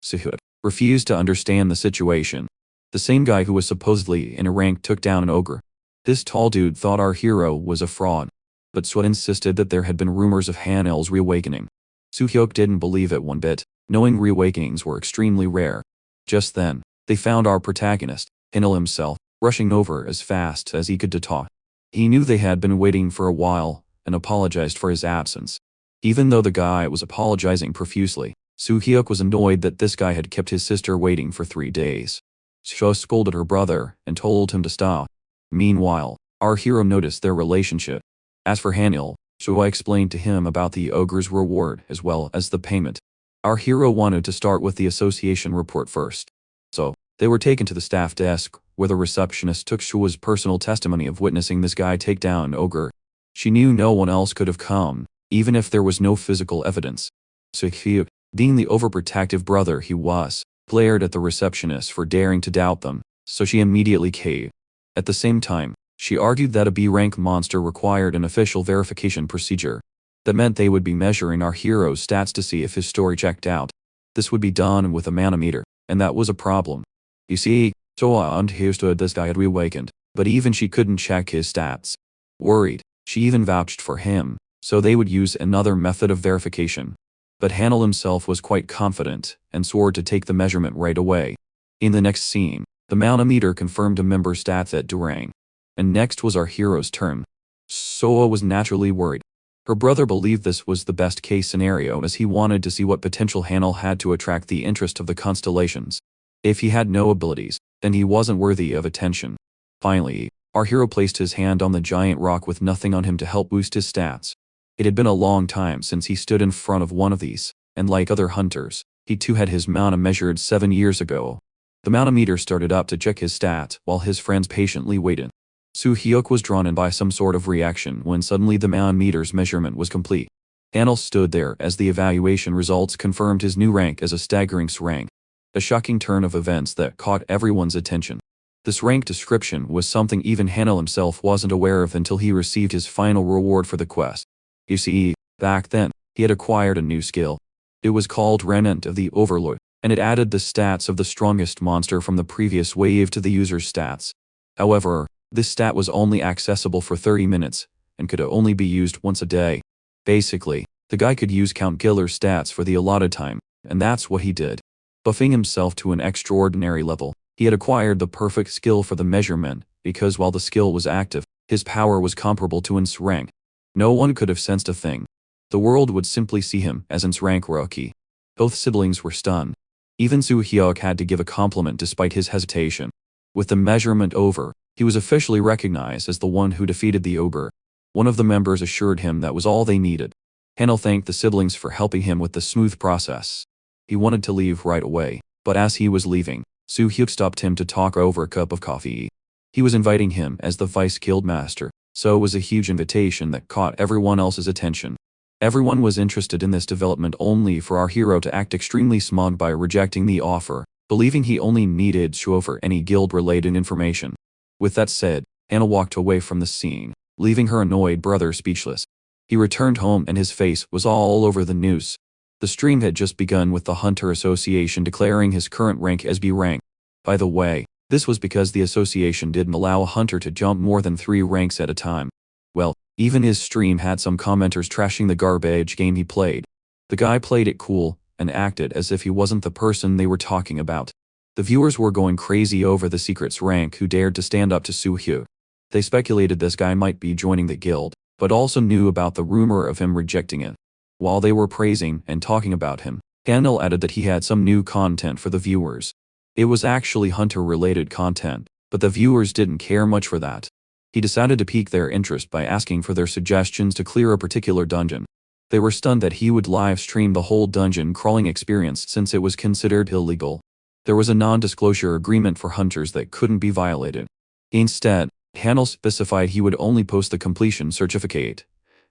Suhyuk, refused to understand the situation. The same guy who was supposedly in a rank took down an ogre. This tall dude thought our hero was a fraud, but Suo insisted that there had been rumors of Hanel's reawakening. Suhyuk didn't believe it one bit, knowing reawakenings were extremely rare. Just then, they found our protagonist, Hanel himself, rushing over as fast as he could to talk. He knew they had been waiting for a while, and apologized for his absence. Even though the guy was apologizing profusely, Suhyuk was annoyed that this guy had kept his sister waiting for 3 days. Suo scolded her brother and told him to stop. Meanwhile, our hero noticed their relationship. As for Hanel, Suo explained to him about the ogre's reward as well as the payment. Our hero wanted to start with the association report first. So, they were taken to the staff desk, where the receptionist took Suo's personal testimony of witnessing this guy take down an ogre. She knew no one else could have come, even if there was no physical evidence. Suhyuk, being the overprotective brother he was, glared at the receptionist for daring to doubt them, so she immediately caved. At the same time, she argued that a B-rank monster required an official verification procedure. That meant they would be measuring our hero's stats to see if his story checked out. This would be done with a manometer, and that was a problem. You see, Suo understood this guy had reawakened, but even she couldn't check his stats. Worried, she even vouched for him, so they would use another method of verification. But Hanel himself was quite confident, and swore to take the measurement right away. In the next scene, the manometer confirmed a member's stats at Durang. And next was our hero's turn. Suo was naturally worried. Her brother believed this was the best case scenario as he wanted to see what potential Hanel had to attract the interest of the constellations. If he had no abilities, then he wasn't worthy of attention. Finally, our hero placed his hand on the giant rock with nothing on him to help boost his stats. It had been a long time since he stood in front of one of these, and like other hunters, he too had his mana measured 7 years ago. The manometer started up to check his stats while his friends patiently waited. Suhyuk was drawn in by some sort of reaction when suddenly the manometer's measurement was complete. Hanel stood there as the evaluation results confirmed his new rank as a staggering S rank. A shocking turn of events that caught everyone's attention. This rank description was something even Hanel himself wasn't aware of until he received his final reward for the quest. You see, back then, he had acquired a new skill. It was called Remnant of the Overlord, and it added the stats of the strongest monster from the previous wave to the user's stats. However, this stat was only accessible for 30 minutes, and could only be used once a day. Basically, the guy could use Count Killer's stats for the allotted time, and that's what he did. Buffing himself to an extraordinary level, he had acquired the perfect skill for the measurement, because while the skill was active, his power was comparable to In's rank. No one could have sensed a thing. The world would simply see him as In's rank rookie. Both siblings were stunned. Even Suhyuk had to give a compliment despite his hesitation. With the measurement over, he was officially recognized as the one who defeated the ogre. One of the members assured him that was all they needed. Hanel thanked the siblings for helping him with the smooth process. He wanted to leave right away, but as he was leaving, Suhyuk stopped him to talk over a cup of coffee. He was inviting him as the vice guildmaster, so it was a huge invitation that caught everyone else's attention. Everyone was interested in this development only for our hero to act extremely smug by rejecting the offer, believing he only needed Suo for any guild-related information. With that said, Hanel walked away from the scene, leaving her annoyed brother speechless. He returned home and his face was all over the news. The stream had just begun with the Hunter Association declaring his current rank as B rank. By the way, this was because the association didn't allow a hunter to jump more than 3 ranks at a time. Well, even his stream had some commenters trashing the garbage game he played. The guy played it cool, and acted as if he wasn't the person they were talking about. The viewers were going crazy over the secret's rank who dared to stand up to Suhyuk. They speculated this guy might be joining the guild, but also knew about the rumor of him rejecting it. While they were praising and talking about him, Hanel added that he had some new content for the viewers. It was actually hunter-related content, but the viewers didn't care much for that. He decided to pique their interest by asking for their suggestions to clear a particular dungeon. They were stunned that he would live stream the whole dungeon crawling experience since it was considered illegal. There was a non-disclosure agreement for hunters that couldn't be violated. Instead, Hanel specified he would only post the completion certificate,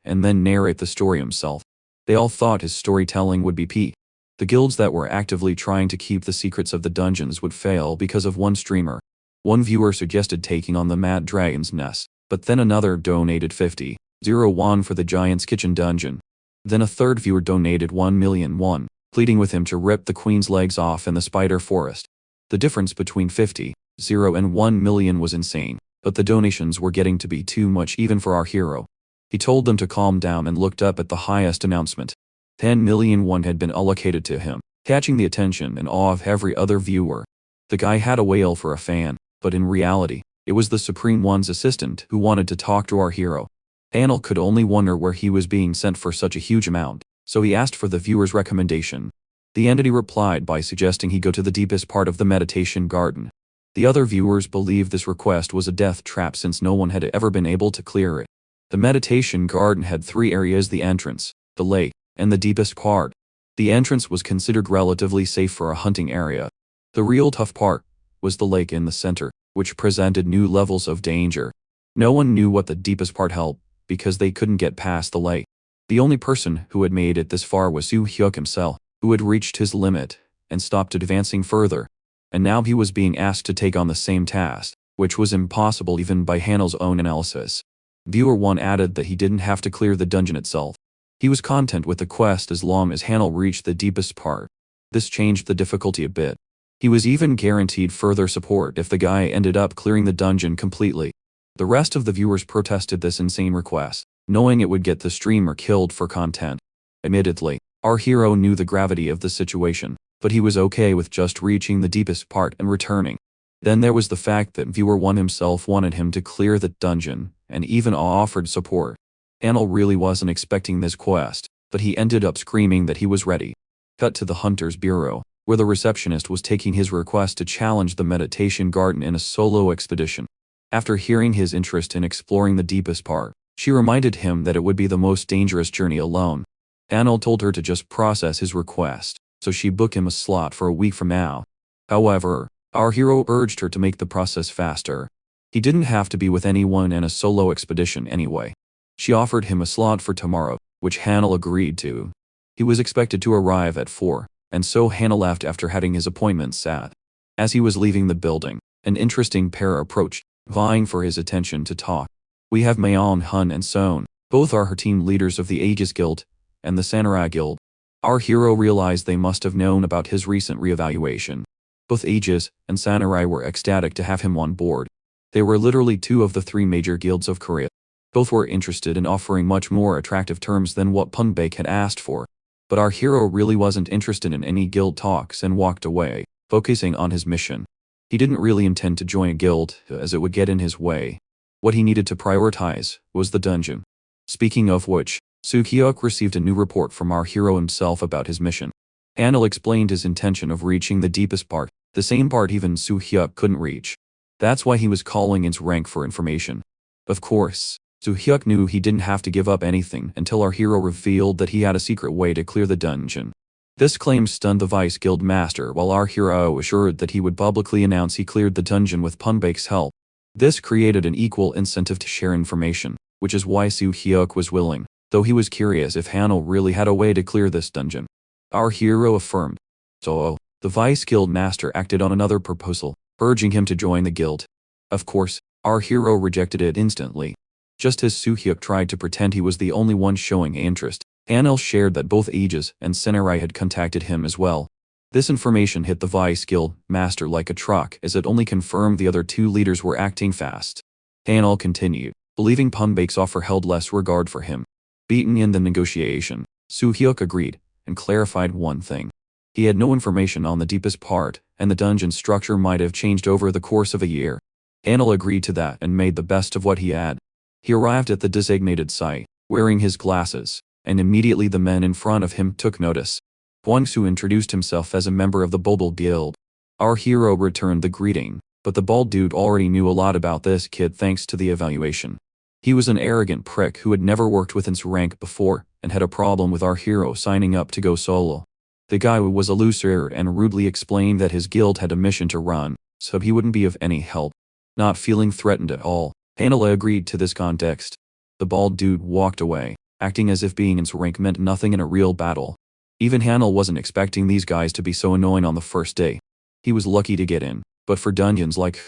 and then narrate the story himself. They all thought his storytelling would be peak. The guilds that were actively trying to keep the secrets of the dungeons would fail because of one streamer. One viewer suggested taking on the Mad Dragon's Nest, but then another donated 50,000 won for the Giant's Kitchen dungeon. Then a third viewer donated 1,000,000 won, pleading with him to rip the queen's legs off in the spider forest. The difference between 50,000 and 1,000,000 was insane, but the donations were getting to be too much even for our hero. He told them to calm down and looked up at the highest announcement. 10,000,000 won had been allocated to him, catching the attention and awe of every other viewer. The guy had a whale for a fan, but in reality, it was the Supreme One's assistant who wanted to talk to our hero. Anil could only wonder where he was being sent for such a huge amount, so he asked for the viewer's recommendation. The entity replied by suggesting he go to the deepest part of the meditation garden. The other viewers believed this request was a death trap since no one had ever been able to clear it. The meditation garden had 3 areas: the entrance, the lake, and the deepest part. The entrance was considered relatively safe for a hunting area. The real tough part was the lake in the center, which presented new levels of danger. No one knew what the deepest part held, because they couldn't get past the lake. The only person who had made it this far was Soo Hyuk himself, who had reached his limit and stopped advancing further. And now he was being asked to take on the same task, which was impossible even by Hanel's own analysis. Viewer 1 added that he didn't have to clear the dungeon itself. He was content with the quest as long as Hanel reached the deepest part. This changed the difficulty a bit. He was even guaranteed further support if the guy ended up clearing the dungeon completely. The rest of the viewers protested this insane request, knowing it would get the streamer killed for content. Admittedly, our hero knew the gravity of the situation, but he was okay with just reaching the deepest part and returning. Then there was the fact that viewer 1 himself wanted him to clear the dungeon, and even offered support. Anil really wasn't expecting this quest, but he ended up screaming that he was ready. Cut to the Hunter's Bureau, where the receptionist was taking his request to challenge the meditation garden in a solo expedition. After hearing his interest in exploring the deepest part, she reminded him that it would be the most dangerous journey alone. Anil told her to just process his request, so she booked him a slot for a week from now. However, our hero urged her to make the process faster. He didn't have to be with anyone in a solo expedition anyway. She offered him a slot for tomorrow, which Hanel agreed to. He was expected to arrive at 4, and so Hanel left after having his appointment set. As he was leaving the building, an interesting pair approached, vying for his attention to talk. We have Mayon Hun and Son, both are her team leaders of the Aegis Guild and the Samurai Guild. Our hero realized they must have known about his recent reevaluation. Both Aegis and Samurai were ecstatic to have him on board. They were literally 2 of the 3 major guilds of Korea. Both were interested in offering much more attractive terms than what Punbaek had asked for. But our hero really wasn't interested in any guild talks and walked away, focusing on his mission. He didn't really intend to join a guild, as it would get in his way. What he needed to prioritize was the dungeon. Speaking of which, Soo Hyuk received a new report from our hero himself about his mission. Anil explained his intention of reaching the deepest part, the same part even Soo Hyuk couldn't reach. That's why he was calling its rank for information. Of course, Soo Hyuk knew he didn't have to give up anything until our hero revealed that he had a secret way to clear the dungeon. This claim stunned the Vice Guild Master, while our hero assured that he would publicly announce he cleared the dungeon with Punbaek's help. This created an equal incentive to share information, which is why Soo Hyuk was willing, though he was curious if Hanel really had a way to clear this dungeon. Our hero affirmed. So, the Vice Guild Master acted on another proposal, urging him to join the guild. Of course, our hero rejected it instantly. Just as Soo Hyuk tried to pretend he was the only one showing interest, Anil shared that both Aegis and Samurai had contacted him as well. This information hit the Vice Guild Master like a truck, as it only confirmed the other 2 leaders were acting fast. Anil continued, believing Punbaek's offer held less regard for him. Beaten in the negotiation, Soo Hyuk agreed, and clarified one thing. He had no information on the deepest part, and the dungeon structure might have changed over the course of a year. Anil agreed to that and made the best of what he had. He arrived at the designated site, wearing his glasses, and immediately the men in front of him took notice. Hwang-soo introduced himself as a member of the Bobble Guild. Our hero returned the greeting, but the bald dude already knew a lot about this kid thanks to the evaluation. He was an arrogant prick who had never worked with its rank before, and had a problem with our hero signing up to go solo. The guy was a loser and rudely explained that his guild had a mission to run, so he wouldn't be of any help. Not feeling threatened at all, Hanela agreed to this context. The bald dude walked away, acting as if being in rank meant nothing in a real battle. Even Hanel wasn't expecting these guys to be so annoying on the first day. He was lucky to get in, but for dungeons like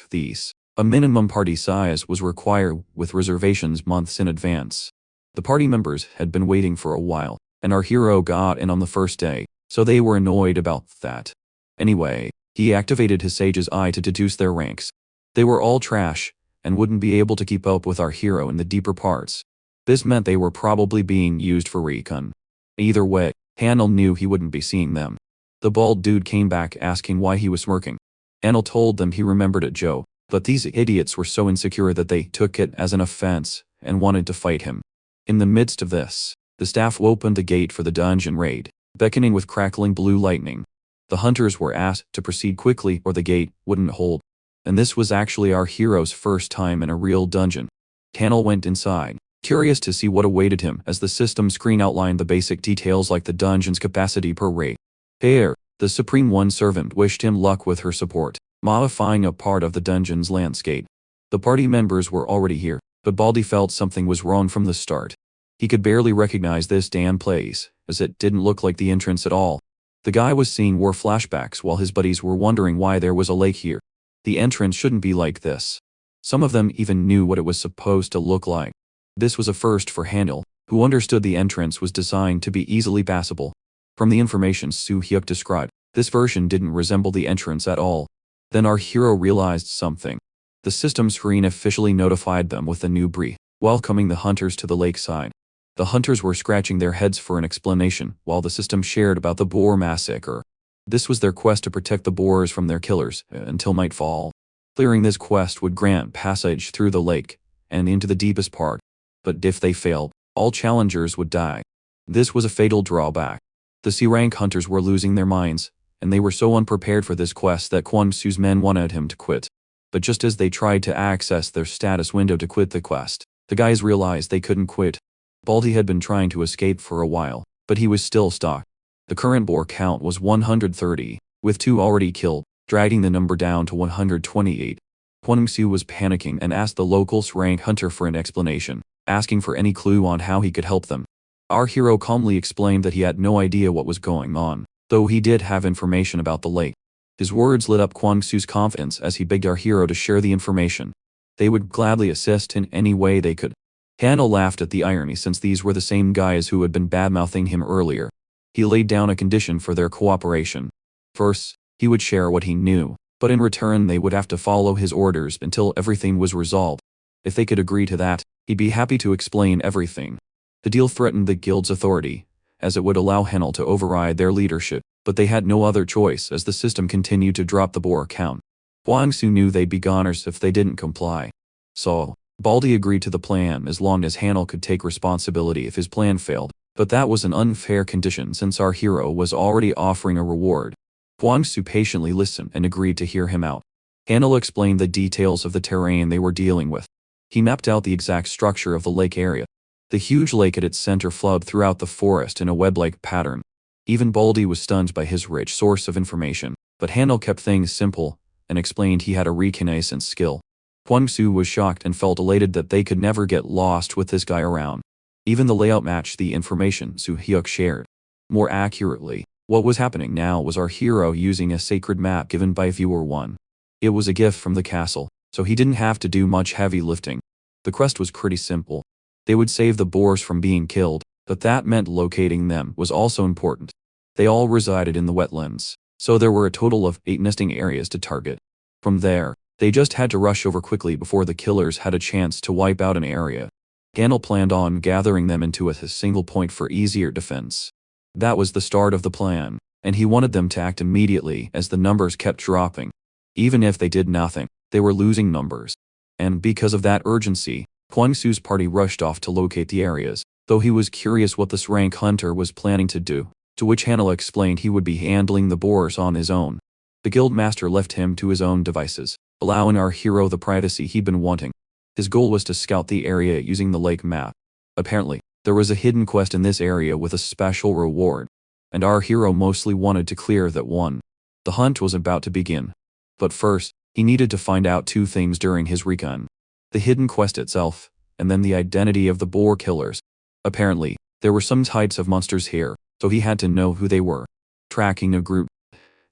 these, a minimum party size was required with reservations months in advance. The party members had been waiting for a while, and our hero got in on the first day, so they were annoyed about that. Anyway, he activated his sage's eye to deduce their ranks. They were all trash, and wouldn't be able to keep up with our hero in the deeper parts. This meant they were probably being used for recon. Either way, Hanel knew he wouldn't be seeing them. The bald dude came back asking why he was smirking. Hanel told them he remembered a joke, but these idiots were so insecure that they took it as an offense and wanted to fight him. In the midst of this, the staff opened the gate for the dungeon raid, beckoning with crackling blue lightning. The hunters were asked to proceed quickly or the gate wouldn't hold. And this was actually our hero's first time in a real dungeon. Hanel went inside, curious to see what awaited him as the system screen outlined the basic details like the dungeon's capacity per raid. Here, the Supreme One servant wished him luck with her support, modifying a part of the dungeon's landscape. The party members were already here, but Baldy felt something was wrong from the start. He could barely recognize this damn place, as it didn't look like the entrance at all. The guy was seeing war flashbacks while his buddies were wondering why there was a lake here. The entrance shouldn't be like this. Some of them even knew what it was supposed to look like. This was a first for Hanel, who understood the entrance was designed to be easily passable. From the information Soo-hyuk described, this version didn't resemble the entrance at all. Then our hero realized something. The system screen officially notified them with a new brief, welcoming the hunters to the lakeside. The hunters were scratching their heads for an explanation, while the system shared about the boar massacre. This was their quest to protect the boars from their killers until nightfall. Clearing this quest would grant passage through the lake and into the deepest part. But if they failed, all challengers would die. This was a fatal drawback. The C-rank hunters were losing their minds, and they were so unprepared for this quest that Kwon Su's men wanted him to quit. But just as they tried to access their status window to quit the quest, the guys realized they couldn't quit. Baldy had been trying to escape for a while, but he was still stuck. The current boar count was 130, with 2 already killed, dragging the number down to 128. Kwon Su was panicking and asked the local rank hunter for an explanation, asking for any clue on how he could help them. Our hero calmly explained that he had no idea what was going on, though he did have information about the lake. His words lit up Kwon Su's confidence as he begged our hero to share the information. They would gladly assist in any way they could. Hanel laughed at the irony since these were the same guys who had been badmouthing him earlier. He laid down a condition for their cooperation. First, he would share what he knew, but in return they would have to follow his orders until everything was resolved. If they could agree to that, he'd be happy to explain everything. The deal threatened the guild's authority, as it would allow Hanel to override their leadership, but they had no other choice as the system continued to drop the boar count. Kwon Su knew they'd be goners if they didn't comply. So, Baldy agreed to the plan as long as Hanel could take responsibility if his plan failed. But that was an unfair condition since our hero was already offering a reward. Kwon Su patiently listened and agreed to hear him out. Hanel explained the details of the terrain they were dealing with. He mapped out the exact structure of the lake area. The huge lake at its center flowed throughout the forest in a web-like pattern. Even Baldy was stunned by his rich source of information, but Hanel kept things simple and explained he had a reconnaissance skill. Kwon Su was shocked and felt elated that they could never get lost with this guy around. Even the layout matched the information Soo-hyuk shared. More accurately, what was happening now was our hero using a sacred map given by Viewer 1. It was a gift from the castle, so he didn't have to do much heavy lifting. The quest was pretty simple. They would save the boars from being killed, but that meant locating them was also important. They all resided in the wetlands, so there were a total of 8 nesting areas to target. From there, they just had to rush over quickly before the killers had a chance to wipe out an area. Hanel planned on gathering them into a single point for easier defense. That was the start of the plan, and he wanted them to act immediately as the numbers kept dropping. Even if they did nothing, they were losing numbers. And because of that urgency, Kwon Su's party rushed off to locate the areas, though he was curious what this rank hunter was planning to do, to which Hanel explained he would be handling the boars on his own. The guild master left him to his own devices, allowing our hero the privacy he'd been wanting. His goal was to scout the area using the lake map. Apparently, there was a hidden quest in this area with a special reward, and our hero mostly wanted to clear that one. The hunt was about to begin. But first, he needed to find out 2 things during his recon. The hidden quest itself, and then the identity of the boar killers. Apparently, there were some types of monsters here, so he had to know who they were. Tracking a group,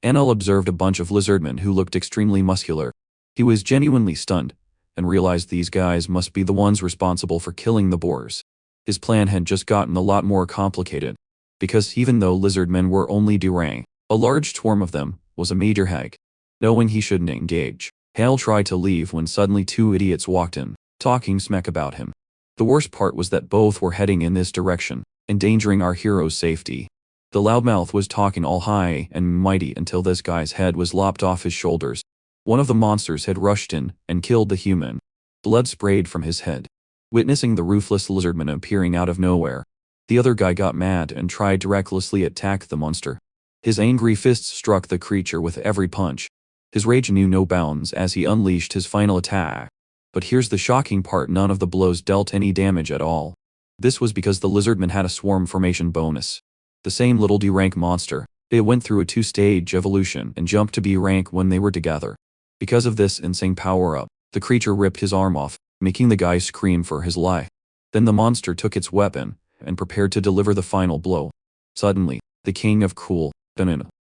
Hanel observed a bunch of lizardmen who looked extremely muscular. He was genuinely stunned, and realized these guys must be the ones responsible for killing the boars. His plan had just gotten a lot more complicated, because even though lizardmen were only deranged, a large swarm of them was a major hag. Knowing he shouldn't engage, Hale tried to leave when suddenly two idiots walked in, talking smack about him. The worst part was that both were heading in this direction, endangering our hero's safety. The loudmouth was talking all high and mighty until this guy's head was lopped off his shoulders. One of the monsters had rushed in and killed the human. Blood sprayed from his head. Witnessing the ruthless lizardman appearing out of nowhere, the other guy got mad and tried to recklessly attack the monster. His angry fists struck the creature with every punch. His rage knew no bounds as he unleashed his final attack. But here's the shocking part: none of the blows dealt any damage at all. This was because the lizardman had a swarm formation bonus. The same little D rank monster, they went through a 2-stage evolution and jumped to B rank when they were together. Because of this insane power-up, the creature ripped his arm off, making the guy scream for his life. Then the monster took its weapon and prepared to deliver the final blow. Suddenly, the king of cool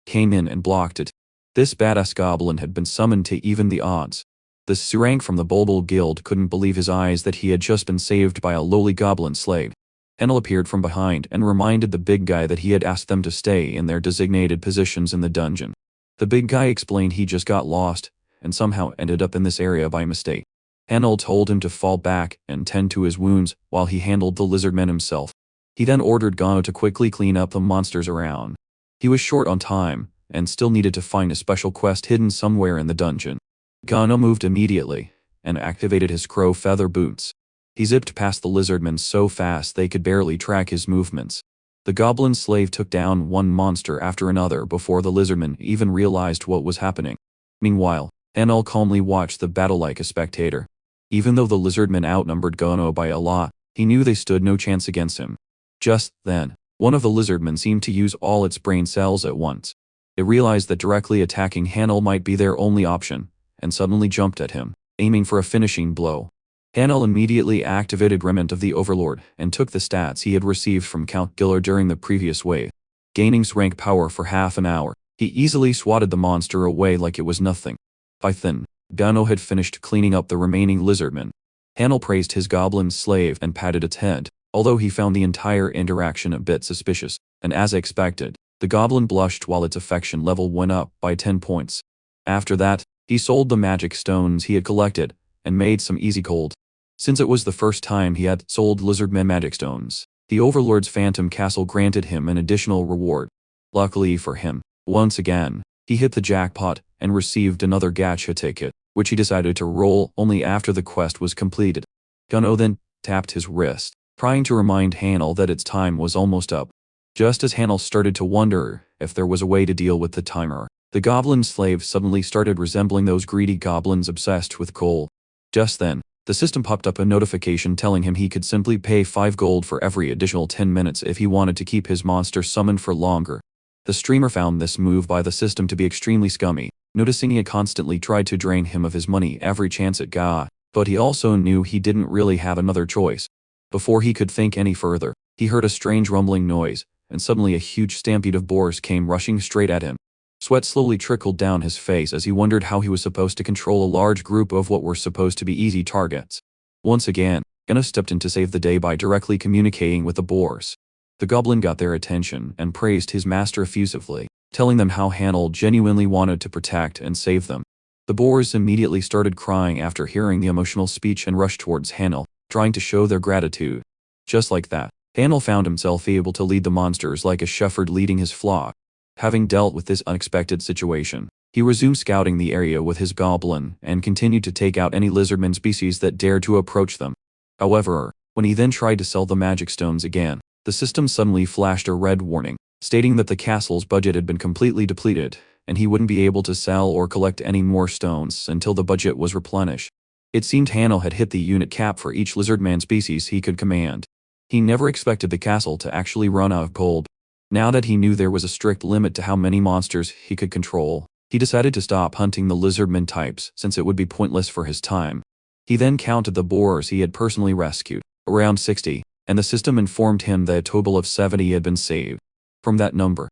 came in and blocked it. This badass goblin had been summoned to even the odds. The Surank from the Bulbul Guild couldn't believe his eyes that he had just been saved by a lowly goblin slave. Henel appeared from behind and reminded the big guy that he had asked them to stay in their designated positions in the dungeon. The big guy explained he just got lost and somehow ended up in this area by mistake. Henel told him to fall back and tend to his wounds while he handled the lizardmen himself. He then ordered Gano to quickly clean up the monsters around. He was short on time and still needed to find a special quest hidden somewhere in the dungeon. Gano moved immediately and activated his crow feather boots. He zipped past the lizardmen so fast they could barely track his movements. The goblin slave took down one monster after another before the lizardmen even realized what was happening. Meanwhile, Enel calmly watched the battle like a spectator. Even though the lizardmen outnumbered Gano by a lot, he knew they stood no chance against him. Just then, one of the lizardmen seemed to use all its brain cells at once. It realized that directly attacking Hanel might be their only option, and suddenly jumped at him, aiming for a finishing blow. Hanel immediately activated Remnant of the Overlord and took the stats he had received from Count Giller during the previous wave. Gaining rank power for half an hour, he easily swatted the monster away like it was nothing. By then, Gano had finished cleaning up the remaining lizardmen. Hanel praised his goblin slave and patted its head, although he found the entire interaction a bit suspicious, and as expected, the goblin blushed while its affection level went up by 10 points. After that, he sold the magic stones he had collected and made some easy gold. Since it was the first time he had sold lizardmen magic stones, the Overlord's Phantom Castle granted him an additional reward. Luckily for him, once again, he hit the jackpot and received another gacha ticket, which he decided to roll only after the quest was completed. Gano then tapped his wrist, trying to remind Hanel that its time was almost up. Just as Hanel started to wonder if there was a way to deal with the timer, the goblin slave suddenly started resembling those greedy goblins obsessed with coal. Just then, the system popped up a notification telling him he could simply pay 5 gold for every additional 10 minutes if he wanted to keep his monster summoned for longer. The streamer found this move by the system to be extremely scummy, noticing he had constantly tried to drain him of his money every chance it got, but he also knew he didn't really have another choice. Before he could think any further, he heard a strange rumbling noise, and suddenly a huge stampede of boars came rushing straight at him. Sweat slowly trickled down his face as he wondered how he was supposed to control a large group of what were supposed to be easy targets. Once again, Gano stepped in to save the day by directly communicating with the boars. The goblin got their attention and praised his master effusively, telling them how Hanel genuinely wanted to protect and save them. The boars immediately started crying after hearing the emotional speech and rushed towards Hanel, trying to show their gratitude. Just like that, Hanel found himself able to lead the monsters like a shepherd leading his flock. Having dealt with this unexpected situation, he resumed scouting the area with his goblin and continued to take out any lizardman species that dared to approach them. However, when he then tried to sell the magic stones again, the system suddenly flashed a red warning, stating that the castle's budget had been completely depleted, and he wouldn't be able to sell or collect any more stones until the budget was replenished. It seemed Hanel had hit the unit cap for each lizardman species he could command. He never expected the castle to actually run out of gold. Now that he knew there was a strict limit to how many monsters he could control, he decided to stop hunting the lizardman types since it would be pointless for his time. He then counted the boars he had personally rescued, around 60, and the system informed him that a total of 70 had been saved. From that number,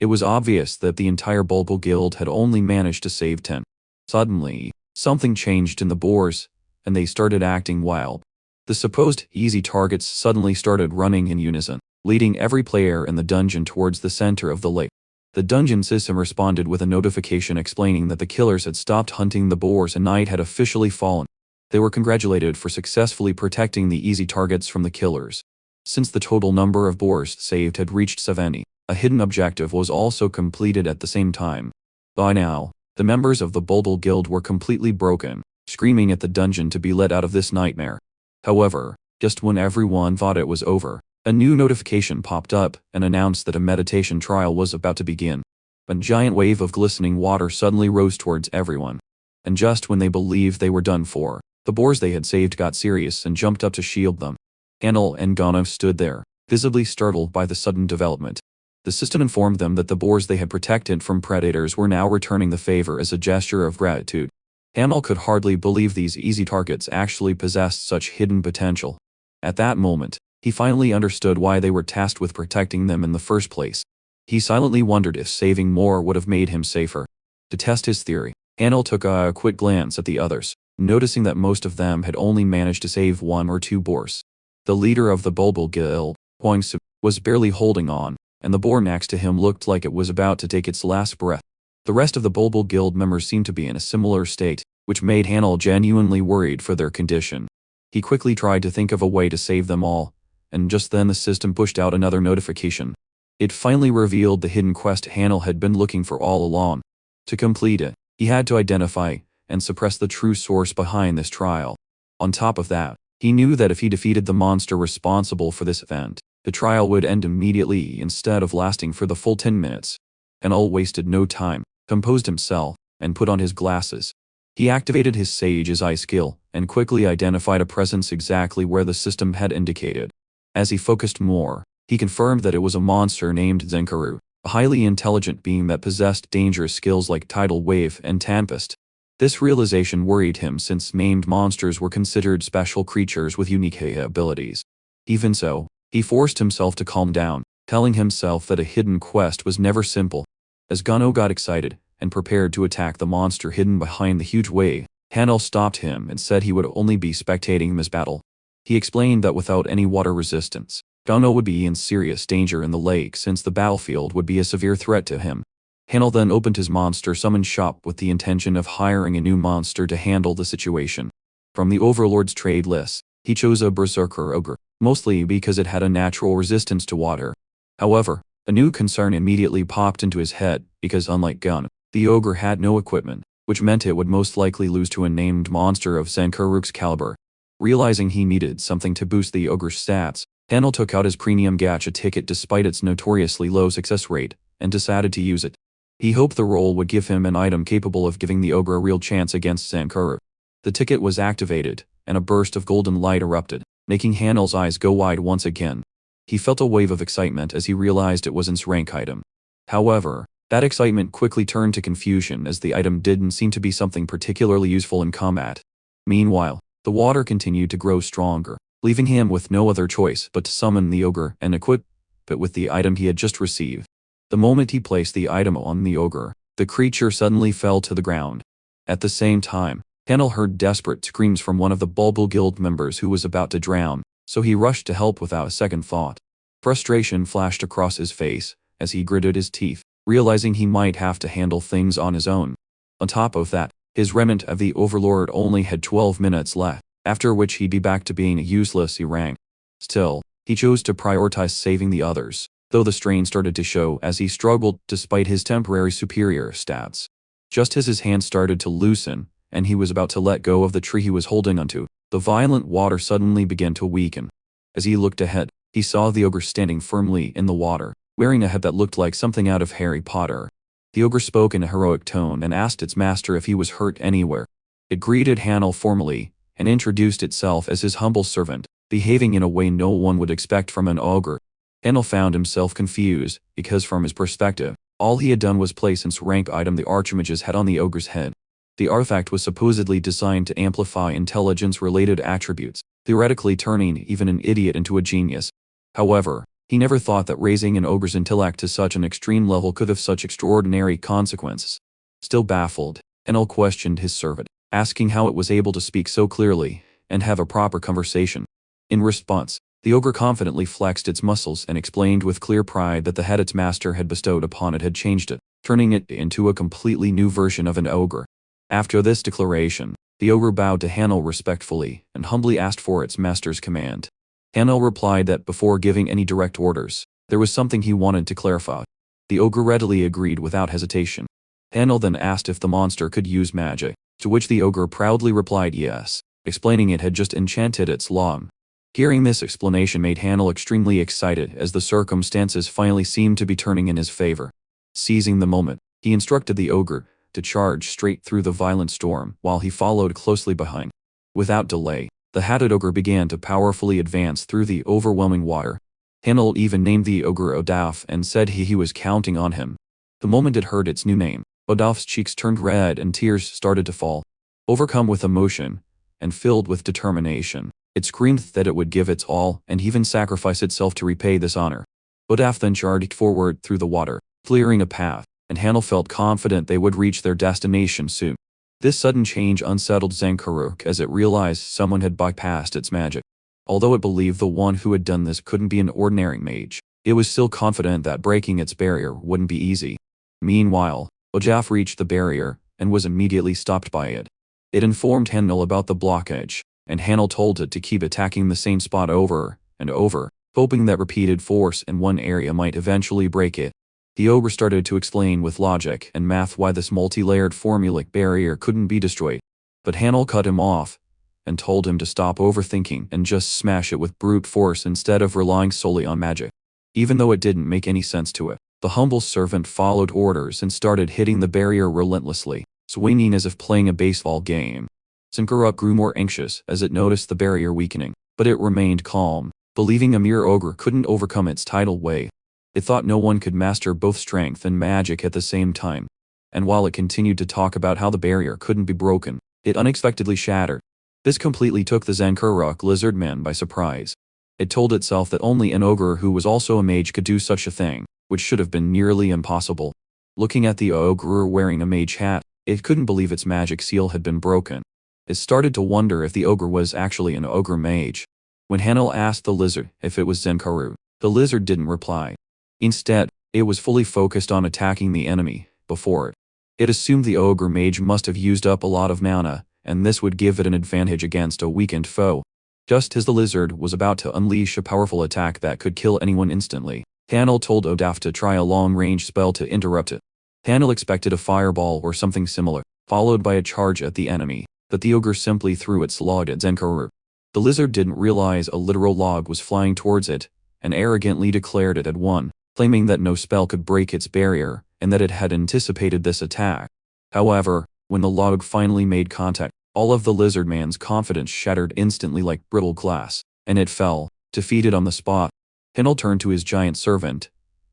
it was obvious that the entire Bulbul Guild had only managed to save 10. Suddenly, something changed in the boars, and they started acting wild. The supposed easy targets suddenly started running in unison, leading every player in the dungeon towards the center of the lake. The dungeon system responded with a notification explaining that the killers had stopped hunting the boars and night had officially fallen. They were congratulated for successfully protecting the easy targets from the killers. Since the total number of boars saved had reached 70, a hidden objective was also completed at the same time. By now, the members of the Bulbul Guild were completely broken, screaming at the dungeon to be let out of this nightmare. However, just when everyone thought it was over, a new notification popped up and announced that a meditation trial was about to begin. A giant wave of glistening water suddenly rose towards everyone. And just when they believed they were done for, the boars they had saved got serious and jumped up to shield them. Hanel and Gano stood there, visibly startled by the sudden development. The system informed them that the boars they had protected from predators were now returning the favor as a gesture of gratitude. Hanel could hardly believe these easy targets actually possessed such hidden potential. At that moment, he finally understood why they were tasked with protecting them in the first place. He silently wondered if saving more would have made him safer. To test his theory, Hanel took a quick glance at the others, noticing that most of them had only managed to save 1 or 2 boars. The leader of the Bulbul Guild, Huang Su, was barely holding on, and the boar next to him looked like it was about to take its last breath. The rest of the Bulbul Guild members seemed to be in a similar state, which made Hanel genuinely worried for their condition. He quickly tried to think of a way to save them all, and just then the system pushed out another notification. It finally revealed the hidden quest Hanel had been looking for all along. To complete it, he had to identify and suppress the true source behind this trial. On top of that, he knew that if he defeated the monster responsible for this event, the trial would end immediately instead of lasting for the full 10 minutes. Hanel wasted no time, composed himself, and put on his glasses. He activated his Sage's Eye skill and quickly identified a presence exactly where the system had indicated. As he focused more, he confirmed that it was a monster named Zenkaru, a highly intelligent being that possessed dangerous skills like Tidal Wave and Tempest. This realization worried him since maimed monsters were considered special creatures with unique abilities. Even so, he forced himself to calm down, telling himself that a hidden quest was never simple. As Gano got excited and prepared to attack the monster hidden behind the huge wave, Hanel stopped him and said he would only be spectating this battle. He explained that without any water resistance, Gano would be in serious danger in the lake since the battlefield would be a severe threat to him. Hanel then opened his monster summon shop with the intention of hiring a new monster to handle the situation. From the Overlord's trade list, he chose a Berserker Ogre, mostly because it had a natural resistance to water. However, a new concern immediately popped into his head because unlike Gun, the Ogre had no equipment, which meant it would most likely lose to a named monster of Zenkaruk's caliber. Realizing he needed something to boost the Ogre's stats, Hanel took out his premium gacha ticket despite its notoriously low success rate, and decided to use it. He hoped the roll would give him an item capable of giving the Ogre a real chance against Zenkaruk. The ticket was activated, and a burst of golden light erupted, making Hanel's eyes go wide once again. He felt a wave of excitement as he realized it was an rank item. However, that excitement quickly turned to confusion as the item didn't seem to be something particularly useful in combat. Meanwhile, the water continued to grow stronger, leaving him with no other choice but to summon the Ogre and equip it with the item he had just received. The moment he placed the item on the Ogre, the creature suddenly fell to the ground. At the same time, Hanel heard desperate screams from one of the Bulbul Guild members who was about to drown, so he rushed to help without a second thought. Frustration flashed across his face as he gritted his teeth, realizing he might have to handle things on his own. On top of that, his remnant of the Overlord only had 12 minutes left, after which he'd be back to being a useless E-rank. Still, he chose to prioritize saving the others, though the strain started to show as he struggled despite his temporary superior stats. Just as his hand started to loosen, and he was about to let go of the tree he was holding onto, the violent water suddenly began to weaken. As he looked ahead, he saw the Ogre standing firmly in the water, wearing a hat that looked like something out of Harry Potter. The Ogre spoke in a heroic tone and asked its master if he was hurt anywhere. It greeted Hanel formally, and introduced itself as his humble servant, behaving in a way no one would expect from an ogre. Hanel found himself confused, because from his perspective, all he had done was place an rank item the Archimages had on the Ogre's head. The artifact was supposedly designed to amplify intelligence-related attributes, theoretically turning even an idiot into a genius. However, He never thought that raising an ogre's intellect to such an extreme level could have such extraordinary consequences. Still baffled, Hanel questioned his servant, asking how it was able to speak so clearly and have a proper conversation. In response, the ogre confidently flexed its muscles and explained with clear pride that the head its master had bestowed upon it had changed it, turning it into a completely new version of an ogre. After this declaration, the ogre bowed to Hanel respectfully and humbly asked for its master's command. Hanel replied that before giving any direct orders, there was something he wanted to clarify. The ogre readily agreed without hesitation. Hanel then asked if the monster could use magic, to which the ogre proudly replied yes, explaining it had just enchanted its lung. Hearing this explanation made Hanel extremely excited as the circumstances finally seemed to be turning in his favor. Seizing the moment, he instructed the ogre to charge straight through the violent storm while he followed closely behind. Without delay, the hatted ogre began to powerfully advance through the overwhelming water. Hanel even named the ogre Odaf and said he was counting on him. The moment it heard its new name, Odaf's cheeks turned red and tears started to fall. Overcome with emotion and filled with determination, it screamed that it would give its all and even sacrifice itself to repay this honor. Odaf then charged forward through the water, clearing a path, and Hanel felt confident they would reach their destination soon. This sudden change unsettled Zenkaruk as it realized someone had bypassed its magic. Although it believed the one who had done this couldn't be an ordinary mage, it was still confident that breaking its barrier wouldn't be easy. Meanwhile, Odaf reached the barrier and was immediately stopped by it. It informed Hanel about the blockage, and Hanel told it to keep attacking the same spot over and over, hoping that repeated force in one area might eventually break it. The ogre started to explain with logic and math why this multi-layered formulaic barrier couldn't be destroyed. But Hanel cut him off and told him to stop overthinking and just smash it with brute force instead of relying solely on magic. Even though it didn't make any sense to it, the humble servant followed orders and started hitting the barrier relentlessly, swinging as if playing a baseball game. Zenkaruk grew more anxious as it noticed the barrier weakening, but it remained calm, believing a mere ogre couldn't overcome its tidal way. It thought no one could master both strength and magic at the same time. And while it continued to talk about how the barrier couldn't be broken, it unexpectedly shattered. This completely took the Zenkaruk lizard man by surprise. It told itself that only an ogre who was also a mage could do such a thing, which should have been nearly impossible. Looking at the ogre wearing a mage hat, it couldn't believe its magic seal had been broken. It started to wonder if the ogre was actually an ogre mage. When Hanel asked the lizard if it was Zenkaruk, the lizard didn't reply. Instead, it was fully focused on attacking the enemy before it. It assumed the ogre mage must have used up a lot of mana, and this would give it an advantage against a weakened foe. Just as the lizard was about to unleash a powerful attack that could kill anyone instantly, Hanel told Odaf to try a long-range spell to interrupt it. Hanel expected a fireball or something similar, followed by a charge at the enemy, but the ogre simply threw its log at Zenkaruk. The lizard didn't realize a literal log was flying towards it, and arrogantly declared it had won, claiming that no spell could break its barrier, and that it had anticipated this attack. However, when the log finally made contact, all of the lizard man's confidence shattered instantly like brittle glass, and it fell, defeated on the spot. Hanel turned to his giant servant,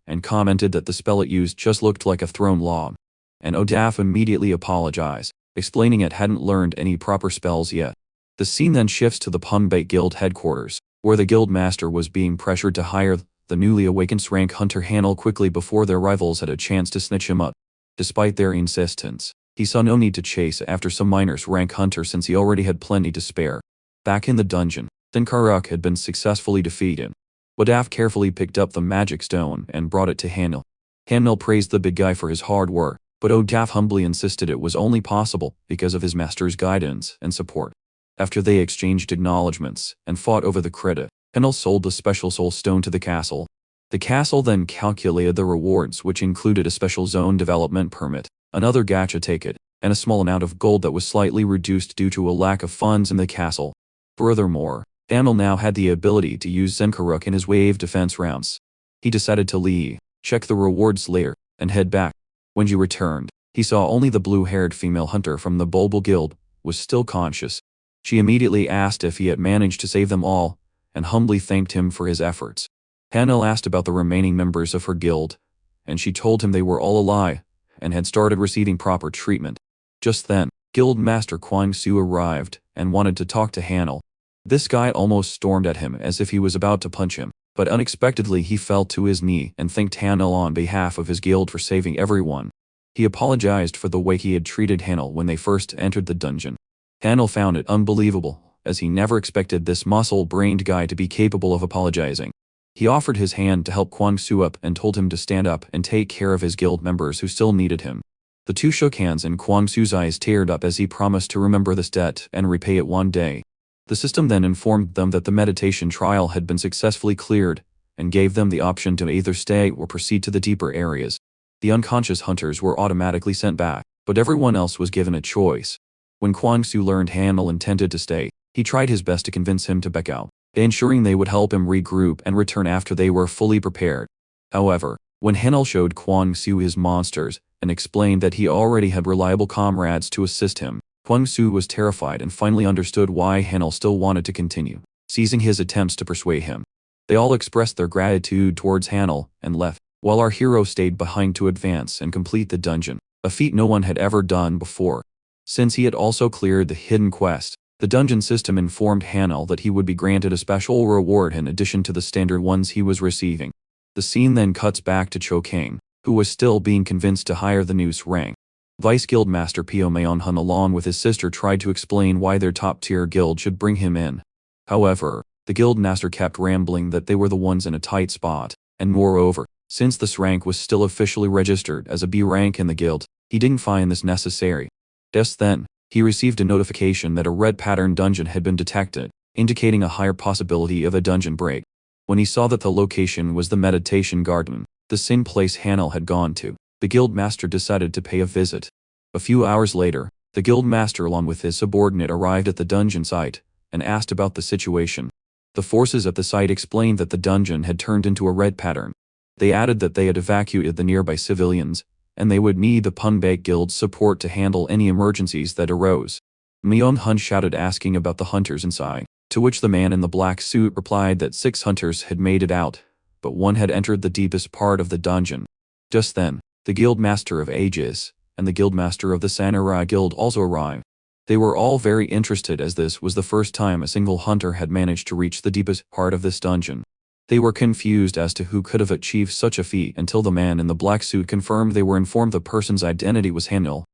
and commented that the spell it used just looked like a thrown log. And Odaf immediately apologized, explaining it hadn't learned any proper spells yet. The scene then shifts to the Punbait Guild headquarters, where the guild master was being pressured to hire the newly awakened rank hunter Hanel quickly before their rivals had a chance to snitch him up. Despite their insistence, he saw no need to chase after some miner's rank hunter since he already had plenty to spare. Back in the dungeon, Zenkaruk had been successfully defeated. Odaf carefully picked up the magic stone and brought it to Hanel. Hanel praised the big guy for his hard work, but Odaf humbly insisted it was only possible because of his master's guidance and support. After they exchanged acknowledgments and fought over the credit, Hanel sold the special soul stone to the castle. The castle then calculated the rewards, which included a special zone development permit, another gacha ticket, and a small amount of gold that was slightly reduced due to a lack of funds in the castle. Furthermore, Hanel now had the ability to use Zenkaruk in his wave defense rounds. He decided to leave, check the rewards later, and head back. When he returned, he saw only the blue-haired female hunter from the Bulbul Guild was still conscious. She immediately asked if he had managed to save them all, and humbly thanked him for his efforts. Hanel asked about the remaining members of her guild, and she told him they were all alive, and had started receiving proper treatment. Just then, Guild Master Kwang Su arrived, and wanted to talk to Hanel. This guy almost stormed at him as if he was about to punch him, But unexpectedly he fell to his knee and thanked Hanel on behalf of his guild for saving everyone. He apologized for the way he had treated Hanel when they first entered the dungeon. Hanel found it unbelievable, as he never expected this muscle-brained guy to be capable of apologizing. He offered his hand to help Kwang Su up and told him to stand up and take care of his guild members who still needed him. The two shook hands and Kwang Su's eyes teared up as he promised to remember this debt and repay it one day. The system then informed them that the meditation trial had been successfully cleared, and gave them the option to either stay or proceed to the deeper areas. The unconscious hunters were automatically sent back, but everyone else was given a choice. When Kwang Su learned Hanel intended to stay, he tried his best to convince him to back out, ensuring they would help him regroup and return after they were fully prepared. However, when Hanel showed Kwang Su his monsters and explained that he already had reliable comrades to assist him, Kwang Su was terrified and finally understood why Hanel still wanted to continue, seizing his attempts to persuade him. They all expressed their gratitude towards Hanel and left, while our hero stayed behind to advance and complete the dungeon, a feat no one had ever done before. Since he had also cleared the hidden quest, the dungeon system informed Hanel that he would be granted a special reward in addition to the standard ones he was receiving. The scene then cuts back to Cho Kang, who was still being convinced to hire the noose rank. Vice Guild Master Pio Mayonhun along with his sister tried to explain why their top-tier guild should bring him in. However, the guild master kept rambling that they were the ones in a tight spot, and moreover, since this rank was still officially registered as a B rank in the guild, he didn't find this necessary. Just then, he received a notification that a red pattern dungeon had been detected, indicating a higher possibility of a dungeon break. When he saw that the location was the meditation garden, the same place Hanel had gone to, the guild master decided to pay a visit. A few hours later, the guild master along with his subordinate arrived at the dungeon site and asked about the situation. The forces at the site explained that the dungeon had turned into a red pattern. They added that they had evacuated the nearby civilians, and they would need the Punbake Guild's support to handle any emergencies that arose. Myung-hun shouted asking about the hunters inside, to which the man in the black suit replied that 6 hunters had made it out, but 1 had entered the deepest part of the dungeon. Just then, the guild master of Aegis and the guild master of the Samurai Guild also arrived. They were all very interested as this was the first time a single hunter had managed to reach the deepest part of this dungeon. They were confused as to who could have achieved such a feat until the man in the black suit confirmed they were informed the person's identity was Hanel,